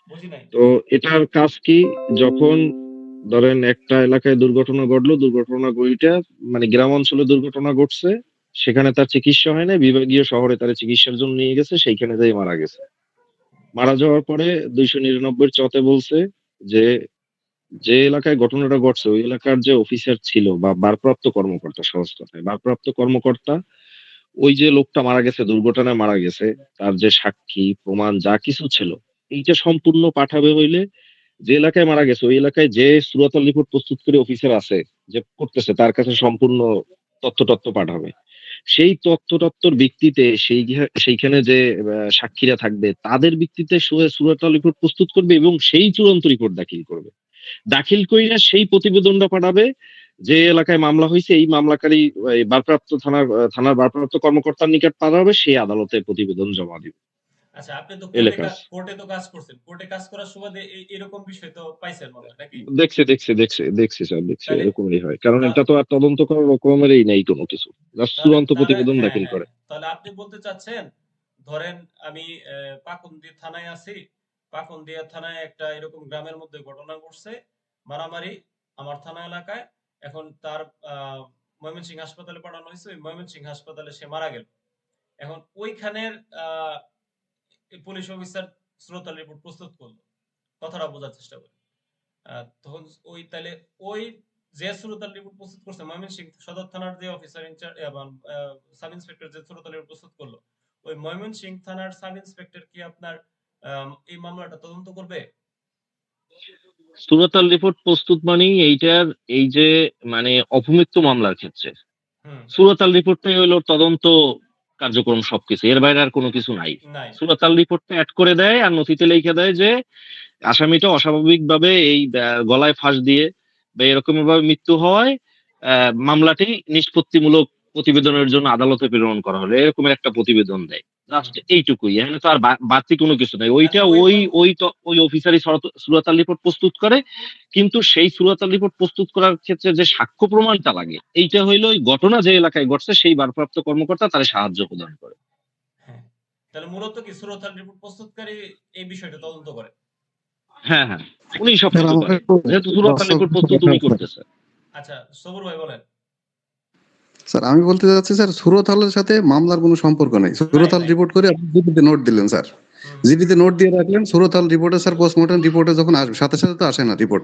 বুঝি নাই। তো এটার কাজ কি, যখন ধরেন একটা এলাকায় দুর্ঘটনা ঘটলো, দুর্ঘটনা ঘটে মানে গ্রাম অঞ্চলে দুর্ঘটনা ঘটছে, সেখানে তার চিকিৎসা হয় না, বিভাগীয় শহরে তার চিকিৎসার জন্য নিয়ে গেছে, সেইখানে যাই মারা গেছে। মারা যাওয়ার পরে 299 চতে বলছে যে যে এলাকায় ঘটনাটা ঘটছে ওই এলাকার যে অফিসার ছিল বা ভারপ্রাপ্ত কর্মকর্তা, সহজ কথায় ভারপ্রাপ্ত কর্মকর্তা, ওই যে লোকটা মারা গেছে, দুর্ঘটনায় মারা গেছে, তার যে সাক্ষী প্রমাণ যা কিছু ছিল, এইটা সম্পূর্ণ পাঠাবে হইলে যে এলাকায় মারা গেছে ওই এলাকায় যে সুরতাল রিপোর্ট প্রস্তুত করে অফিসার আছে, যে করতেছে, তার কাছে সম্পূর্ণ তথ্য পাঠাবে। সেই তথ্যর ভিত্তিতে সেইখানে যে সাক্ষীরা থাকবে তাদের ভিত্তিতে সুরতাল রিপোর্ট প্রস্তুত করবে এবং সেই চূড়ান্ত রিপোর্ট দাখিল করবে। দাখিল কইরা সেই প্রতিবেদনটা পাঠাবে যে এলাকায় মামলা হয়েছে, এই মামলাকারী এই ভারপ্রাপ্ত থানার ভারপ্রাপ্ত কর্মকর্তার নিকট পাঠাবে, সেই আদালতে প্রতিবেদন জমা দিবে। আচ্ছা, আপনি তো এলাকার কোর্টে তো কাজ করছেন। কোর্টে কাজ করার সুবাদে এরকম বিষয় তো পাইছেন মনে হয় নাকি? দেখছি স্যার, দেখছি তাহলে এরকমই হয়, কারণ তা এটা তো আর তদন্ত করার রকমেরই নেই কোনো কিছু, জাস্ট তাহলে চূড়ান্ত তাহলে প্রতিবেদন হ্যাঁ, দাখিল হ্যাঁ। করে। তাহলে আপনি বলতে চাচ্ছেন, ধরেন আমি পাকুন্দি থানায় আছি। পাকুন্দিয়া থানায় একটা এরকম গ্রামের মধ্যে ঘটনা ঘটছে, মারামারি আমার থানা এলাকায়। এখন তার ময়মনসিংহ হাসপাতালে পাঠানো হয়েছে। ওই ময়মনসিংহ হাসপাতালে সে মারা গেল। এখন ওইখানের পুলিশ অফিসার শ্রোতাল রিপোর্ট প্রস্তুত করলো। কথাটা বোঝার চেষ্টা করি। তখন তাহলে ওই যে শ্রোতাল রিপোর্ট প্রস্তুত করছে ময়মনসিংহ সদর থানার যে অফিসার ইনচার্জ এবং সাব ইন্সপেক্টর যে শ্রোতাল রিপোর্ট প্রস্তুত করলো, ওই ময়মনসিংহ থানার সাব ইন্সপেক্টর কি আপনার এই মামলাটা তদন্ত করবে? সুরতাল রিপোর্ট প্রস্তুত মানেই এইটার এই যে মানে অপমৃত্যু মামলার ক্ষেত্রে হুম। সুরতাল রিপোর্টটাই হলো তদন্ত কার্যক্রম, সবকিছু, এর বাইরে আর কোনো কিছু নাই। নাই। সুরতাল রিপোর্টটা অ্যাড করে দেয় আর নথিতে লিখে দেয় যে আসামিটা অস্বাভাবিকভাবে এই গলায় ফাঁস দিয়ে বা এরকম ভাবে মৃত্যু হওয়ায় মামলাটি নিষ্পত্তিমূলক প্রতিবেদনের জন্য আদালতে প্রেরণ করা হলো, এরকম একটা প্রতিবেদন দেয়। জাস্ট এইটুকুই, এখানে তো আর বাড়তি কোনো কিছু নাই। ওইটা আচ্ছা, ওই অফিসারই সুরতাল রিপোর্ট প্রস্তুত করে, কিন্তু সেই সুরতাল রিপোর্ট প্রস্তুত করার ক্ষেত্রে যে সাক্ষ্য প্রমাণটা লাগে, এইটা হইলো ওই ঘটনা যে এলাকায় ঘটছে সেই ভারপ্রাপ্ত কর্মকর্তা তার সাহায্য প্রদান করে। হ্যাঁ, তাহলে মূলত কি শ্রোতাল রিপোর্ট প্রস্তুতকারী এই বিষয়টা তদন্ত করে? হ্যাঁ, হ্যাঁ, উনি স্যার সবকিছু আমার করে, একটু যেহেতু সুরতাল দর্শক রিপোর্ট কিছু প্রস্তুত কথা উনি আছে। করতেছে। আচ্ছা, সবুর ভাই বলেন। স্যার আমি বলতে চাচ্ছি স্যার, সুরতহালের সাথে মামলার কোনো সম্পর্ক নাই। নাই, সুরতহাল নাই। রিপোর্ট করে আপনি জিডিতে নোট দিলেন স্যার, হুম। জিডিতে নোট দিয়ে রাখলেন, সুরতহাল রিপোর্টে স্যার পোস্টমর্টম রিপোর্টে যখন আসবে সাথে সাথে তো আসে না রিপোর্ট,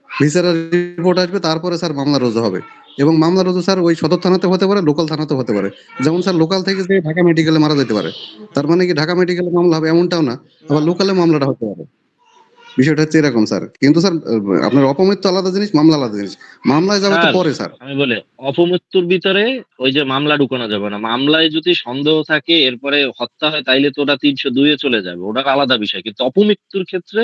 ভিসেরার রিপোর্ট আসবে, তারপরে স্যার মামলা রুজু হবে। এবং মামলা রুজু স্যার ওই সদর থানাতে হতে পারে, লোকাল থানাতে হতে পারে। যেমন স্যার লোকাল থেকে যে ঢাকা মেডিকেলে মারা যেতে পারে, তার মানে কি ঢাকা মেডিকেলে মামলা হবে এমনটাও না, না, আবার না। লোকালে মামলাটা হতে পারে। বিষয়টা হচ্ছে এরকম স্যার। কিন্তু স্যার আপনার অপমৃত্যু আলাদা জিনিস, মামলা আলাদা জিনিস। মামলায় যাবে তো স্যার পরে স্যার। আমি বলে অপমৃত্যুর ভিতরে ওই যে মামলা ঢুকানো যাবে না, মামলায় যদি সন্দেহ থাকে এরপরে হত্যা হয় তাইলে তো ওটা 302 চলে যাবে, ওটা আলাদা বিষয়। কিন্তু অপমৃত্যুর ক্ষেত্রে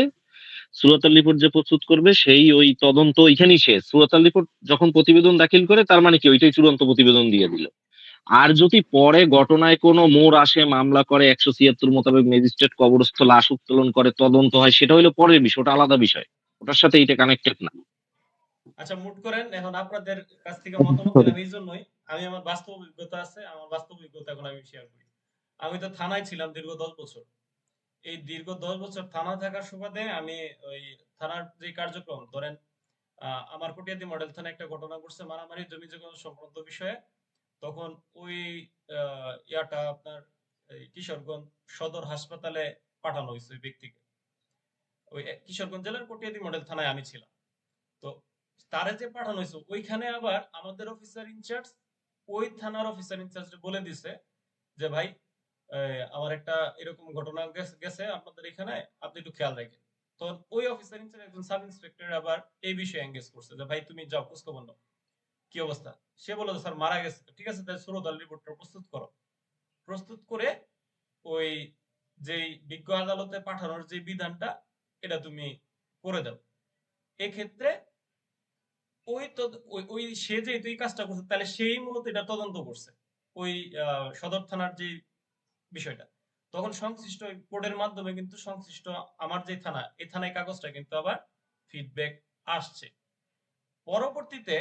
সুরতাল রিপোর্ট যে প্রস্তুত করবে সেই ওই তদন্ত ওইখানেই শেষ। সুরতাল রিপোর্ট যখন প্রতিবেদন দাখিল করে তার মানে কি ওইটাই চূড়ান্ত প্রতিবেদন দিয়ে দিল। আর যদি পরে ঘটনায় কোনো মোড় আসে, মামলা করে 176 মোতাবেক ম্যাজিস্ট্রেট কবরস্থ লাশ উত্তোলন করে তদন্ত হয়, সেটা হলো পরের বিষয়, ওটা আলাদা বিষয়, ওটার সাথে এটা কানেক্টেড না। আচ্ছা, মুট করেন। এখন আপনাদের কাছ থেকে মতামত নিলাম এই জন্যই, আমি আমার বাস্তব অভিজ্ঞতা আছে, আমার বাস্তব অভিজ্ঞতা এখন আমি শেয়ার করি। আমি তো থানায় ছিলাম দীর্ঘ 10 বছর। এই দীর্ঘ 10 বছর থানা থাকার সুবাদে আমি ওই থানার যে কার্যক্রম, ধরেন আমার কটিয়াদি মডেল থানায় একটা ঘটনা ঘটছে মারামারি জমি জমা সংক্রান্ত বিষয়ে। তখন ওই ইয়াটা আপনার এই কিশোরগঞ্জ সদর হাসপাতালে পাঠানো হয়েছে ওই ব্যক্তিকে। ওই কিশোরগঞ্জ জেলার কটিয়াদি মডেল থানায় আমি ছিলাম। তো তারে যে পাঠানো হয়েছে ওইখানে আবার আমাদের অফিসার ইনচার্জ ওই থানার অফিসার ইনচার্জ বলে দিছে যে ভাই, আমার একটা এরকম ঘটনা গেছে আপনাদের এখানে, আপনি একটু খেয়াল রাখেন। তো ওই অফিসার ইনচার্জ একজন সাব ইন্সপেক্টর আবার এই বিষয়ে এঙ্গেজ করছে যে ভাই তুমি যাও খোঁজ খবর নাও, কি অবস্থা। সে বলল স্যার মারা গেছে। ঠিক আছে, তাহলে সুরতাল রিপোর্টটা প্রস্তুত করো। প্রস্তুত করে ওই যেই বিজ্ঞ আদালতে পাঠানোর যে বিধানটা এটা তুমি করে দাও। এক্ষেত্রে ওই তো ওই সে যেহেতু এই কাজটা করছে তাহলে সেই মূলত এটা তদন্ত করছে ওই সদর থানার যে বিষয়টা। তখন সংশ্লিষ্ট কোর্টের মাধ্যমে কিন্তু সংশ্লিষ্ট আমার যে থানা, এই থানায় কাগজটা কিন্তু আবার ফিডব্যাক আসছে। পরবর্তীতে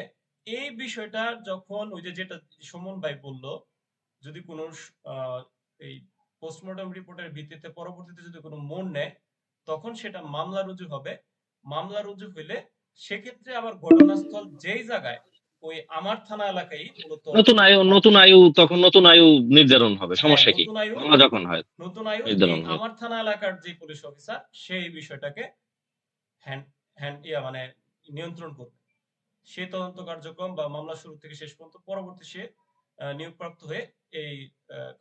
এই বিষয়টা যখন ওই যে যেটা সুমন ভাই বলল, যদি কোনো এই পোস্টমর্টম রিপোর্টের ভিত্তিতে পরবর্তীতে যদি কোনো মোড় নেয়, তখন সেটা মামলা রুজু হবে। মামলা রুজু হইলে সেক্ষেত্রে আবার ঘটনাস্থল যেই জায়গায় ওই আমার থানা এলাকায় মূলত নতুন আয়ু তখন নতুন আয়ু নির্ধারণ হবে, হ্যাঁ সমস্যা কি? নতুন আয়ু মামলা যখন হয় এই নির্ধারণ হয়। আমার থানা এলাকার যে পুলিশ অফিসার সেই বিষয়টাকে হ্যান্ড হ্যান্ড মানে নিয়ন্ত্রণ করবে। সে তদন্ত কার্যক্রম বা মামলা শুরু থেকে শেষ পর্যন্ত পরবর্তী সে নিয়োগপ্রাপ্ত হয়ে এই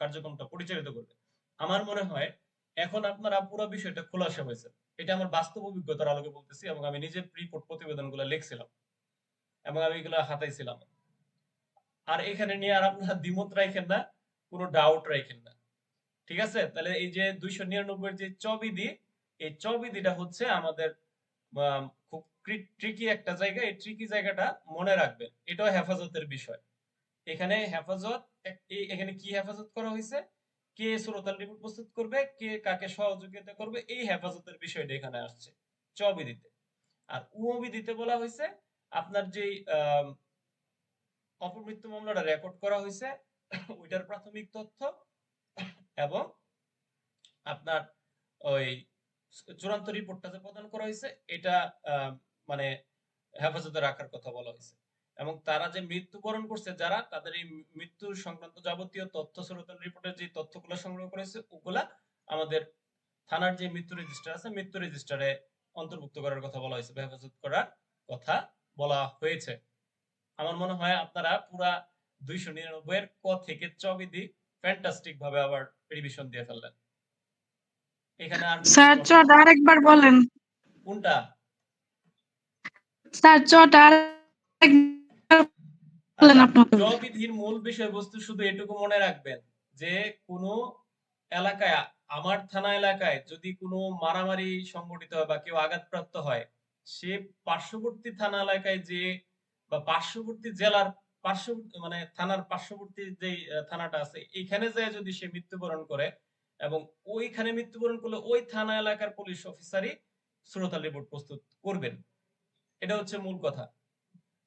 কার্যক্রমটা পরিচালিত করবে। আমার মনে হয় এখন আপনারা পুরো বিষয়টা খোলাসা হয়েছে। এটা আমার বাস্তব অভিজ্ঞতার আলোকে বলতেছি এবং আমি নিজে রিপোর্ট প্রতিবেদনগুলো লিখছিলাম এবং আমি এগুলো হাতাইছিলাম। আর এখানে নিয়ে আর আপনারা দ্বিমত রাখেন না, কোনো ডাউট রাখেন না। ঠিক আছে? তাহলে এই যে 299 এর যে চবিধি, এই চবিধিটা হচ্ছে আমাদের খুব ট্রিকি একটা জায়গা। এই ট্রিকি জায়গাটা মনে রাখবেন। এটাও হেফাজতের বিষয়। এখানে হেফাজত এখানে কি হেফাজত করা হয়েছে? কে সুরতাল রিপোর্ট প্রস্তুত করবে, কে কাকে সহযোগিতা করবে, এই হেফাজতের বিষয়টা এখানে আসছে চবিধিতে। আর উবিধিতে বলা হয়েছে আপনার যেই অপমৃত্যু মামলাটা রেকর্ড করা হয়েছে ওইটার প্রাথমিক তথ্য এবং আপনার ওই চূড়ান্ত রিপোর্টটা যে প্রদান করা হয়েছে এটা মানে হেফাজতে রাখার কথা বলা হয়েছে। এবং তারা যে মৃত্যুবরণ করছে যারা, তাদের এই মৃত্যু সংক্রান্ত যাবতীয় তথ্য সুরতাল রিপোর্টের যে তথ্যগুলো সংগ্রহ করেছে ওগুলা আমাদের থানার যে মৃত্যু রেজিস্টার আছে মৃত্যু রেজিস্টারে অন্তর্ভুক্ত করার কথা বলা হয়েছে, হেফাজত করার কথা বলা হয়েছে। আমার মনে হয় আপনারা পুরা 299 এর ক থেকে চ বিধি ফ্যান্টাস্টিক ভাবে আবার রিভিশন দিয়ে ফেললেন। এখানে আর স্যার চট আরেকবার বলেন। কোনটা? স্যার চট আরেকবার বলেন আচ্ছা, আপনাকে। চ বিধির মূল বিষয়বস্তু শুধু এটুকু মনে রাখবেন যে কোনো এলাকায়, আমার থানা এলাকায় যদি কোনো মারামারি সংঘটিত হয় বা কেউ আঘাতপ্রাপ্ত হয়, সে পার্শ্ববর্তী থানা এলাকায় যে বা পার্শ্ববর্তী জেলার মানে থানার পার্শ্ববর্তী যে থানাটা আছে এখানে যায় যদি সে মৃত্যুবরণ করে এবং ওইখানে মৃত্যুবরণ করলে ওই থানা এলাকার পুলিশ অফিসারই সুরতাল রিপোর্ট প্রস্তুত করবেন। এটা হচ্ছে মূল কথা।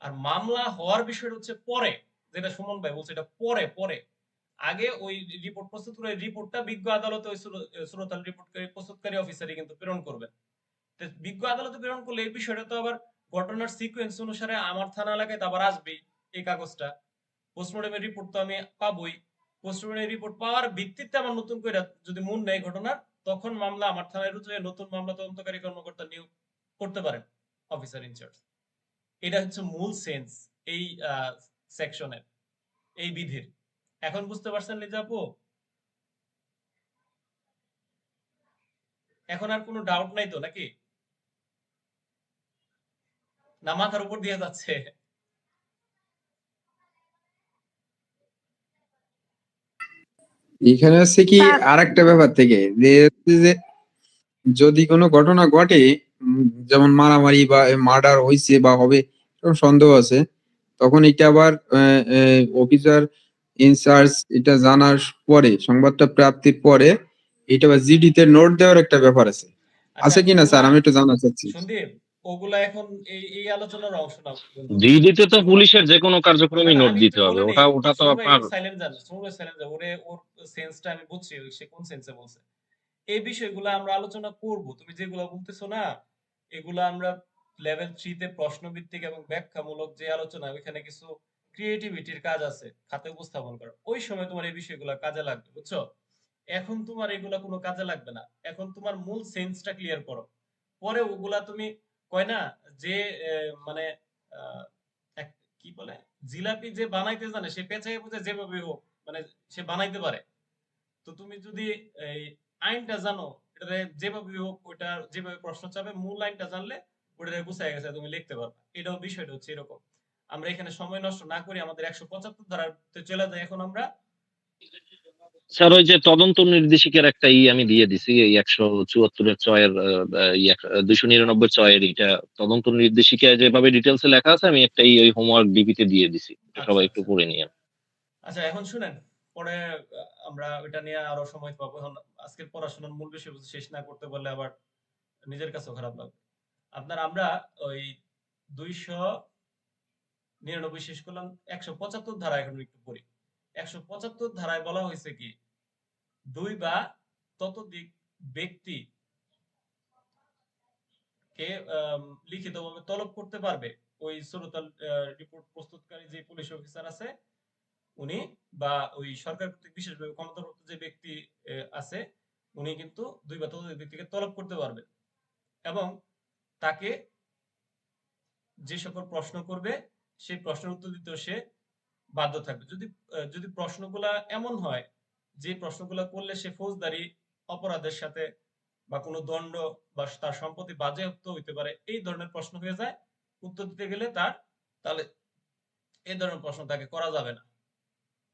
আর মামলা হওয়ার বিষয়টা হচ্ছে পরে, যেটা সুমন ভাই বলছে এটা পরে পরে আগে ওই রিপোর্ট প্রস্তুত করে রিপোর্টটা বিজ্ঞ আদালতে ওই সুরতাল রিপোর্টকারী প্রস্তুতকারী অফিসারই কিন্তু প্রেরণ করবেন। বিজ্ঞ আদালতে প্রেরণ করলে এই বিষয়টা তো আবার ঘটনার সিকোয়েন্স অনুসারে আমার থানা এলাকায় তো আবার আসবেই এই কাগজটা। পোস্টমর্টমের রিপোর্ট তো আমি পাবোই। পোস্টমর্টমের রিপোর্ট পাওয়ার ভিত্তিতে আমার নতুন করে যদি মূল নেই ঘটনার, তখন মামলা আমার থানায় রুজু হয়ে নতুন মামলা তদন্তকারী কর্মকর্তা নিয়োগ করতে পারেন অফিসার ইনচার্জ। এটা হচ্ছে মূল সেন্স এই সেকশনের, এই বিধির। এখন বুঝতে পারছেন লিজা আপু? এখন আর কোনো ডাউট নাই তো নাকি? না মাথার উপর দিয়ে যাচ্ছে? এখানে হচ্ছে কি স্যার আরেকটা ব্যাপার থেকে যে যদি কোনো ঘটনা ঘটে, যেমন মারামারি বা মার্ডার হয়েছে বা হবে এরকম সন্দেহ আছে, তখন এটা আবার অফিসার ইনচার্জ এটা জানার পরে, সংবাদটা প্রাপ্তির পরে এটা আবার জিডি তে নোট দেওয়ার একটা ব্যাপার আছে। আচ্ছা আছে কিনা ওগুলা, স্যার, আমি একটু জানা চাচ্ছি। সন্দীপ, ওগুলা এখন এই এই আলোচনার অংশ না বন্ধু। জিডিতে তো ওগুলা পুলিশের যে কোনো না কার্যক্রমে না নোট আমি দিতে একটু হবে, বলে নেই। ওটা তো সুমন ভাই আপনার। একটু সাইলেন্ট যান, সুমন ভাই সাইলেন্ট যান। ওর সেন্সটা আমি বুঝছি, সে কোন সেন্সে বলছে। এই বিষয়গুলো আমরা আলোচনা করব। তুমি যেগুলো বলতেছো না, এগুলো আমরা লেভেল 3 তে প্রশ্নভিত্তিক এবং ব্যাখ্যামূলক যে আলোচনা, ওইখানে কিছু ক্রিয়েটিভিটির কাজ আছে খাতে উপস্থাপন করা। ওই সময় তোমার এই বিষয়গুলো কাজে লাগবে, বুঝছো? এখন তোমার এগুলা কোনো কাজে লাগবে না। এখন তোমার মূল সেন্সটা ক্লিয়ার করো। পরে ওগুলা তুমি কয় না যে মানে আহ, এক কি বলে, জিলাপি যে বানাইতে জানে সে পেঁচাই বুঝে যেভাবে হোক মানে সে বানাইতে পারে। তো তুমি যদি এই আইনটা জানো, এটা যেভাবে হোক ওইটা যেভাবে প্রশ্ন চাবে মূল আইনটা জানলে ওটা গুছায় গেছে তুমি লিখতে পারবে। এটাও বিষয়টা হচ্ছে এরকম। আমরা এখানে সময় নষ্ট না করি, আমাদের 175 ধারাতে চলে যাই এখন আমরা। স্যার ওই যে তদন্ত নির্দেশিকার একটা আমি দিয়ে দিছি, এই 174-এর চয়ের 299 চয়ের তদন্ত নির্দেশিকায় যেভাবে ডিটেলস লেখা আছে, আমি একটা ওই হোমওয়ার্ক ডিবিতে দিয়ে দিছি, আচ্ছা সবাই একটু আচ্ছা পড়ে নিয়ে। আচ্ছা, এখন শুনেন, পরে আমরা ওইটা নিয়ে আরো সময় পাবো। এখন আজকের পড়াশোনার মূল বিষয়বস্তু শেষ না করতে পারলে আবার নিজের কাছেও খারাপ লাগবে আপনার। আমরা ওই 299 শেষ করলাম, 175 ধারা এখন একটু পড়ি। 175 ধারায় বলা হয়েছে কি, দুই বা ততোধিক ব্যক্তি কে লিখিতভাবে তলব করতে পারবে ওই সুরতাল রিপোর্ট প্রস্তুতকারী যে পুলিশ অফিসার আছে উনি, বা ওই সরকার কর্তৃক বিশেষভাবে ক্ষমতাপ্রাপ্ত যে ব্যক্তি আছে উনি কিন্তু 2 বা ততোধিক ব্যক্তিকে তলব করতে পারবেন এবং তাকে যে সকল প্রশ্ন করবে সেই প্রশ্নের উত্তর দিতেও সে বাধ্য থাকবে। যদি প্রশ্নগুলা এমন হয় যে প্রশ্নগুলা করলে সে ফৌজদারি অপরাধের সাথে বা কোনো দণ্ড বা তার সম্পত্তি বাজেয়াপ্ত হইতে পারে, এই ধরনের প্রশ্ন হয়ে যায়, উত্তর দিতে গেলে তাহলে এই ধরনের প্রশ্ন তাকে করা যাবে না।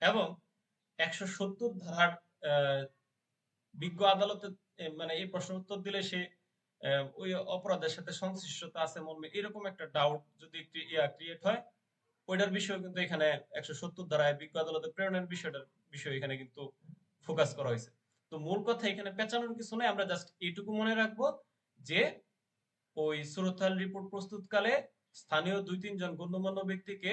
এবং 170 ধারার বিজ্ঞ আদালতে মানে এই প্রশ্নের উত্তর দিলে সে ওই অপরাধের সাথে সংশ্লিষ্টতা আছে মর্মে এরকম একটা ডাউট যদি ক্রিয়েট হয়, ওইটার বিষয় কিন্তু এখানে 170 ধারায় বিজ্ঞ আদালতে প্রেরণের বিষয় এখানে কিন্তু ফোকাস করা হয়েছে। তো মূল কথা এখানে পেঁচানোর কিছু নাই, আমরা জাস্ট এইটুকু মনে রাখবো যে ওই সুরতাল রিপোর্ট প্রস্তুতকালে স্থানীয় 2-3 জন গণ্যমান্য ব্যক্তিকে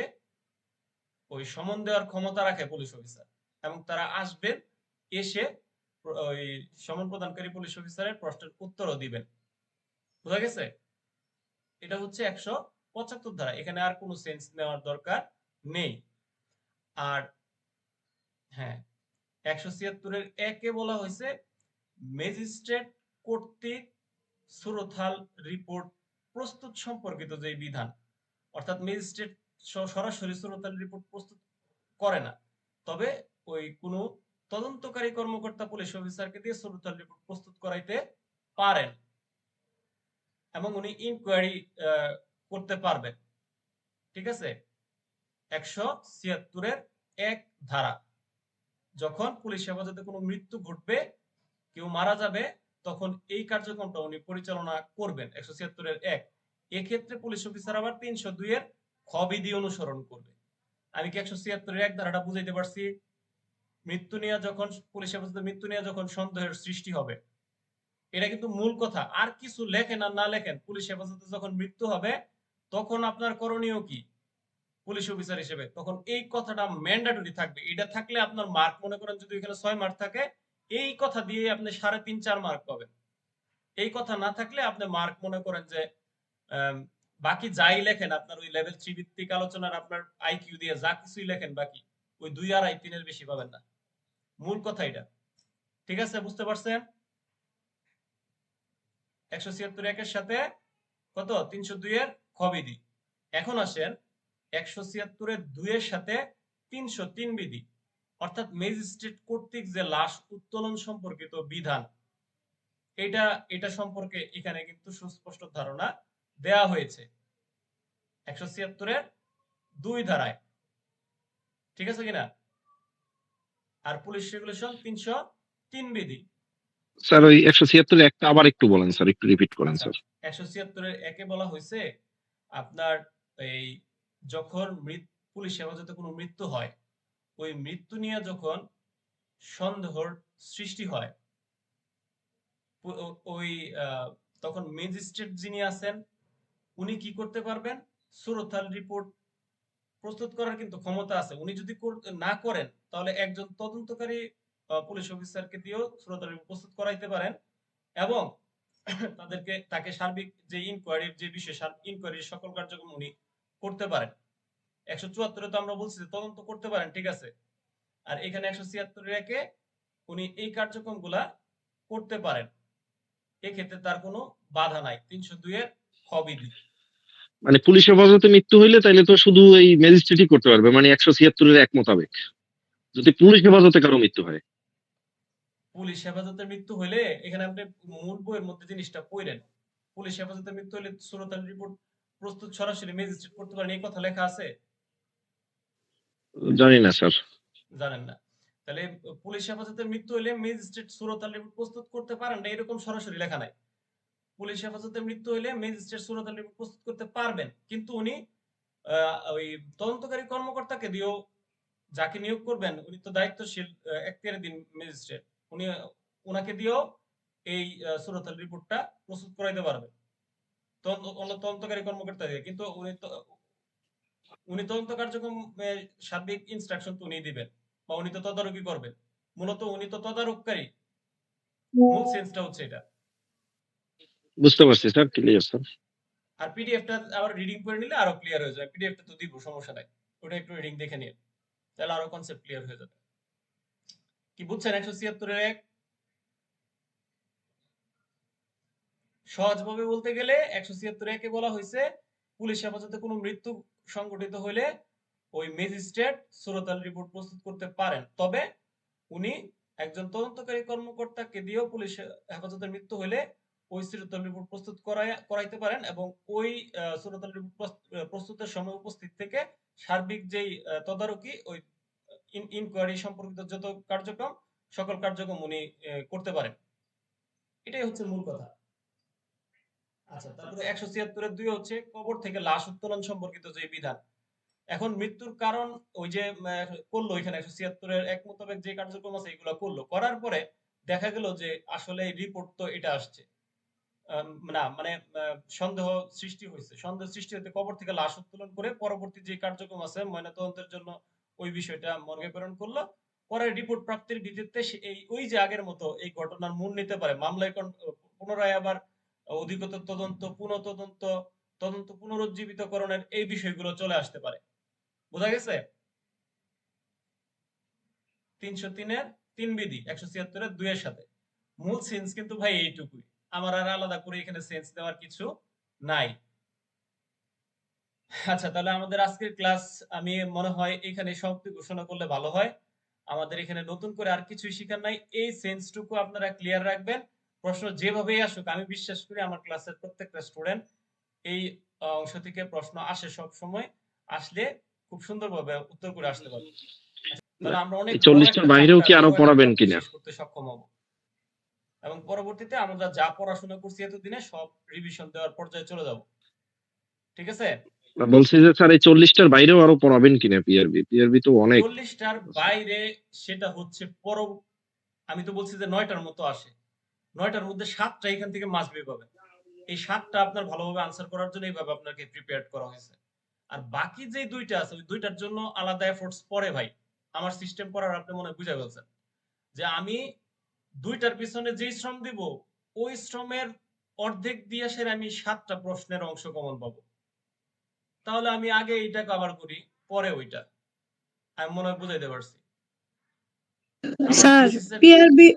ওই সমন দেওয়ার ক্ষমতা রাখে পুলিশ অফিসার, এবং তারা আসবেন, এসে ওই সমন প্রদানকারী পুলিশ অফিসারের প্রশ্নের উত্তরও দিবেন। বোঝা গেছে? এটা হচ্ছে 175 ধারা, এখানে আর কোনো সেন্স নেওয়ার দরকার নেই। আর হ্যাঁ, 176 এর 1 এ বলা হয়েছে ম্যাজিস্ট্রেট কর্তৃক সুরতাল রিপোর্ট প্রস্তুত সম্পর্কিত যে বিধান, অর্থাৎ ম্যাজিস্ট্রেট সরাসরি সুরতাল রিপোর্ট প্রস্তুত করে না, তবে ওই কোনো তদন্তকারী কর্মকর্তা পুলিশ অফিসারকে দিয়ে সুরতাল রিপোর্ট প্রস্তুত করাইতে পারেন এবং উনি ইনকোয়ারি করতে পারবেন। ঠিক আছে? 176 এর 1 ধারা, যখন পুলিশ হেফাজতে কোনো মৃত্যু ঘটবে, কেউ মারা যাবে, তখন এই কার্যক্রমটা উনি পরিচালনা করবেন। 176 এর 1, এক্ষেত্রে পুলিশ অফিসার আবার 302 এর খ বিধি অনুসরণ করবে। আমি কি 176 এর 1 ধারাটা বুঝাইতে পারছি? মৃত্যু নিয়ে যখন পুলিশ হেফাজতে মৃত্যু নিয়ে যখন সন্দেহের সৃষ্টি হবে, এটা কিন্তু মূল কথা। আর কিছু লেখেন আর না লেখেন, পুলিশ হেফাজতে যখন মৃত্যু হবে তখন আপনার করণীয় কি পুলিশ অফিসার হিসেবে, তখন এই কথাটা ম্যান্ডেটরি থাকবে। এটা থাকলে আপনার মার্ক, মনে করেন যদি এখানে 6 মার্ক থাকে, এই কথা দিয়ে আপনি 3.5-4 মার্ক পাবেন। এই কথা না থাকলে আপনি মার্ক মনে করেন যে বাকি যাই লেখেন আপনার ওই লেভেল 3 ভিত্তিক আলোচনার আপনার আইকিউ দিয়ে যা কিছুই লেখেন, বাকি ওই 2.5-3 এর বেশি পাবেন না। মূল কথা এটা। ঠিক আছে? বুঝতে পারছেন? 176 এর সাথে কত 302 এর খ বিধি। এখন আসেন 176 এর 2 এর সাথে 303 বিধি, অর্থাৎ ম্যাজিস্ট্রেট কর্তৃক যে লাশ উত্তোলন সম্পর্কিত বিধান, এটা সম্পর্কে এখানে কিন্তু সুস্পষ্ট ধারণা দেয়া হয়েছে 176 এর 2 ধারায়। ঠিক আছে কিনা? আর পুলিশ রেগুলেশন 303 বিধি। স্যার ওই 176 এর একটা আবার একটু বলেন স্যার, একটু রিপিট করেন স্যার। 176 এর 1 এ বলা হয়েছে আপনার এই যখন পুলিশ হেফাজতে কোনো মৃত্যু হয়, ওই মৃত্যু নিয়ে যখন সন্দেহর সৃষ্টি হয়, ওই তখন ম্যাজিস্ট্রেট যিনি আছেন উনি কি করতে পারবেন? সুরতাল রিপোর্ট প্রস্তুত করার কিন্তু ক্ষমতা আছে। উনি যদি না করেন তাহলে একজন তদন্তকারী পুলিশ অফিসারকে দিয়েও সুরতাল রিপোর্ট প্রস্তুত করাইতে পারেন এবং তাকে সার্বিক যে ইনকোয়ারির যে বিষয়, ইনকোয়ারির সকল কার্যক্রম উনি করতে পারেন। 174 তো আমরা বলছি তদন্ত করতে পারেন, ঠিক আছে। আর এখানে 176 এর 1 এ উনি এই কার্যক্রমগুলা করতে পারেন, এক্ষেত্রে তার কোনো বাধা নাই। 302 এর খ বিধি। মানে পুলিশ হেফাজতে মৃত্যু হইলে তাইলে তো শুধু এই ম্যাজিস্ট্রেটই করতে পারবে, মানে 176 এর 1 মোতাবেক যদি পুলিশ হেফাজতে কারো মৃত্যু হয়। পুলিশ হেফাজতে মৃত্যু হইলে এখানে আপনি মূল বইয়ের মধ্যে জিনিসটা পড়েন, পুলিশ হেফাজতে মৃত্যু হলে সুরতাল রিপোর্ট প্রস্তুত সরাসরি ম্যাজিস্ট্রেট করতে পারেন, এই কথা লেখা আছে? জানি না স্যার। জানেন না? তাহলে পুলিশ হেফাজতে মৃত্যু হলে ম্যাজিস্ট্রেট সুরতাল রিপোর্ট প্রস্তুত করতে পারেন না, এরকম সরাসরি লেখা নাই। পুলিশ হেফাজতে মৃত্যু হলে ম্যাজিস্ট্রেট সুরতাল রিপোর্ট প্রস্তুত করতে পারবেন, কিন্তু উনি ওই তদন্তকারী কর্মকর্তাকে দিয়েও, যাকে নিয়োগ করবেন উনি তো দায়িত্বশীল এখতিয়ারাধীন ম্যাজিস্ট্রেট, উনি ওনাকে দিয়েও এই সুরতাল রিপোর্টটা প্রস্তুত করাইতে পারবেন তদন্তকারী কর্মকর্তা দিয়ে। কিন্তু উনি তদন্ত কার্যক্রম সার্বিক ইনস্ট্রাকশন তো উনি দিবেন বা উনি তো তদারকি করবেন, মূলত উনি তো তদারককারী। মূল সেন্সটা হচ্ছে এটা। বুঝতে পারছি স্যার, ক্লিয়ার স্যার। আর পিডিএফটা আবার রিডিং করে নিলে আরো ক্লিয়ার হয়ে যাবে। পিডিএফটা তো দিব, সমস্যা নাই। ওটা একটু রিডিং দেখে নিন, তাহলে আরো কনসেপ্ট ক্লিয়ার হয়ে যাবে। কি বুঝছেন 176 এর 1? সহজভাবে বলতে গেলে 176 একে বলা হয়েছে পুলিশ হেফাজতে কোনো মৃত্যু সংঘটিত হলে ওই ম্যাজিস্ট্রেট সুরতাল রিপোর্ট প্রস্তুত করতে পারেন, তবে উনি একজন তদন্তকারী কর্মকর্তাকে দিয়েও পুলিশ হেফাজতের মৃত্যু হলে ওই সুরতাল রিপোর্ট প্রস্তুত করাইতে পারেন, এবং ওই সুরতাল রিপোর্ট প্রস্তুতের সময় উপস্থিত থেকে সার্বিক যেই তদারকি, ওই ইনকোয়ারি সম্পর্কিত যত কার্যক্রম, সকল কার্যক্রম উনি করতে পারেন। এটাই হচ্ছে মূল কথা। আচ্ছা, তারপরে 176 এর 2 হচ্ছে কবর থেকে লাশ উত্তোলন সম্পর্কিত যে বিধান। এখন মৃত্যুর কারণ ওই যে করলো এখানে 176 এর 1 মোতাবেক যে কার্যক্রম আছে এগুলো করলো, করার পরে দেখা গেল যে আসলে এই রিপোর্ট তো এটা আসছে না, মানে সন্দেহ সৃষ্টি হয়েছে। সন্দেহ সৃষ্টি হতে কবর থেকে লাশ উত্তোলন করে পরবর্তী যে কার্যক্রম আছে ময়নাতদন্তের জন্য ওই বিষয়টা মর্গে প্রেরণ করলো। পরে রিপোর্ট প্রাপ্তির ভিত্তিতে এই ওই যে আগের মতো এই ঘটনার মূল নিতে পারে মামলায় পুনরায় আবার অধিকতর তদন্ত, পুনঃতদন্ত, তদন্ত পুনরুজ্জীবিতকরণের এই বিষয়গুলো চলে আসতে পারে। বোঝা গেছে? 303 এর 3 বিধি 176 এর 2 এর সাথে মূল সেন্স কিন্তু ভাই এইটুকুই। আমার আর আলাদা করে এখানে সেন্স দেওয়ার কিছু নাই। আচ্ছা, তাহলে আমাদের আজকের ক্লাস আমি মনে হয় এখানে সমাপ্তি ঘোষণা করলে ভালো হয়। আমাদের এখানে নতুন করে আর কিছুই শেখার নাই। এই সেন্সটুকু আপনারা ক্লিয়ার রাখবেন। প্রশ্ন যেভাবেই আসুক, আমি বিশ্বাস করি আমার ক্লাসের প্রত্যেকটা স্টুডেন্ট এই অংশ থেকে প্রশ্ন আসে সব সময়, আসলে খুব সুন্দরভাবে উত্তর করে আসতে পারবে। তাহলে আমরা অনেক এই বড় 40টার একটা বাইরেও কি চ্যাপ্টার, আরো বড় একটা পড়াবেন টপিক কিনা? শেষ করতে সক্ষম হব, এবং পরবর্তীতে আমরা যা পড়াশোনা করছি এতদিনে সব রিভিশন দেওয়ার পর্যায়ে চলে যাব। ঠিক আছে? বলছি যে স্যার এই 40টার বাইরেও আরো পড়াবেন কিনা পিআরবি? পিআরবি তো অনেক। 40টার বাইরে সেটা হচ্ছে আমি তো বলছি যে 9টার মতো আসে। 9টার মধ্যে 7টা এখান থেকে মাস্ট বি পাবেন। এই 7টা আপনার ভালোভাবে আনসার করার জন্য এইভাবে আপনাকে প্রিপেয়ার করা হয়েছে। আর বাকি যে 2টা আছে ওই 2টার জন্য আলাদা এফোর্টস পড়ে ভাই। আমার সিস্টেম পড়ার আপনি মনে হয় বুঝে ফেলছেন যে আমি 2টার পিছনে যেই শ্রম দিব ওই শ্রমের অর্ধেক দিয়ে আসে আমি 7টা প্রশ্নের অংশ কমন পাবো। তাহলে আমি আগে এইটা কভার করি, পরে ওইটা। আমি মনে হয় বুঝাইতে পারছি। আমার স্যার থিসিসের পিআরবি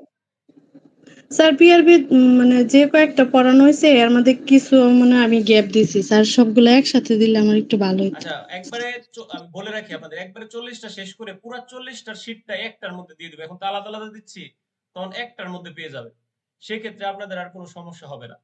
পিআরবি মানে যে কয়েকটা পড়ানো হয়েছে এর মধ্যে কিছু মানে আমি গ্যাপ দিছি স্যার, সবগুলো একসাথে দিলে আমার একটু ভালো হতো। আচ্ছা, একবারে আমি বলে রাখি আপনাদের, একবারে 40টা শেষ করে পুরো 40টার শীটটা একটার মধ্যে দিয়ে দেবো। এখন তো আলাদা আলাদা দিচ্ছি, তখন একটার মধ্যে পেয়ে যাবে। সেক্ষেত্রে আপনাদের আর কোনো সমস্যা হবে না।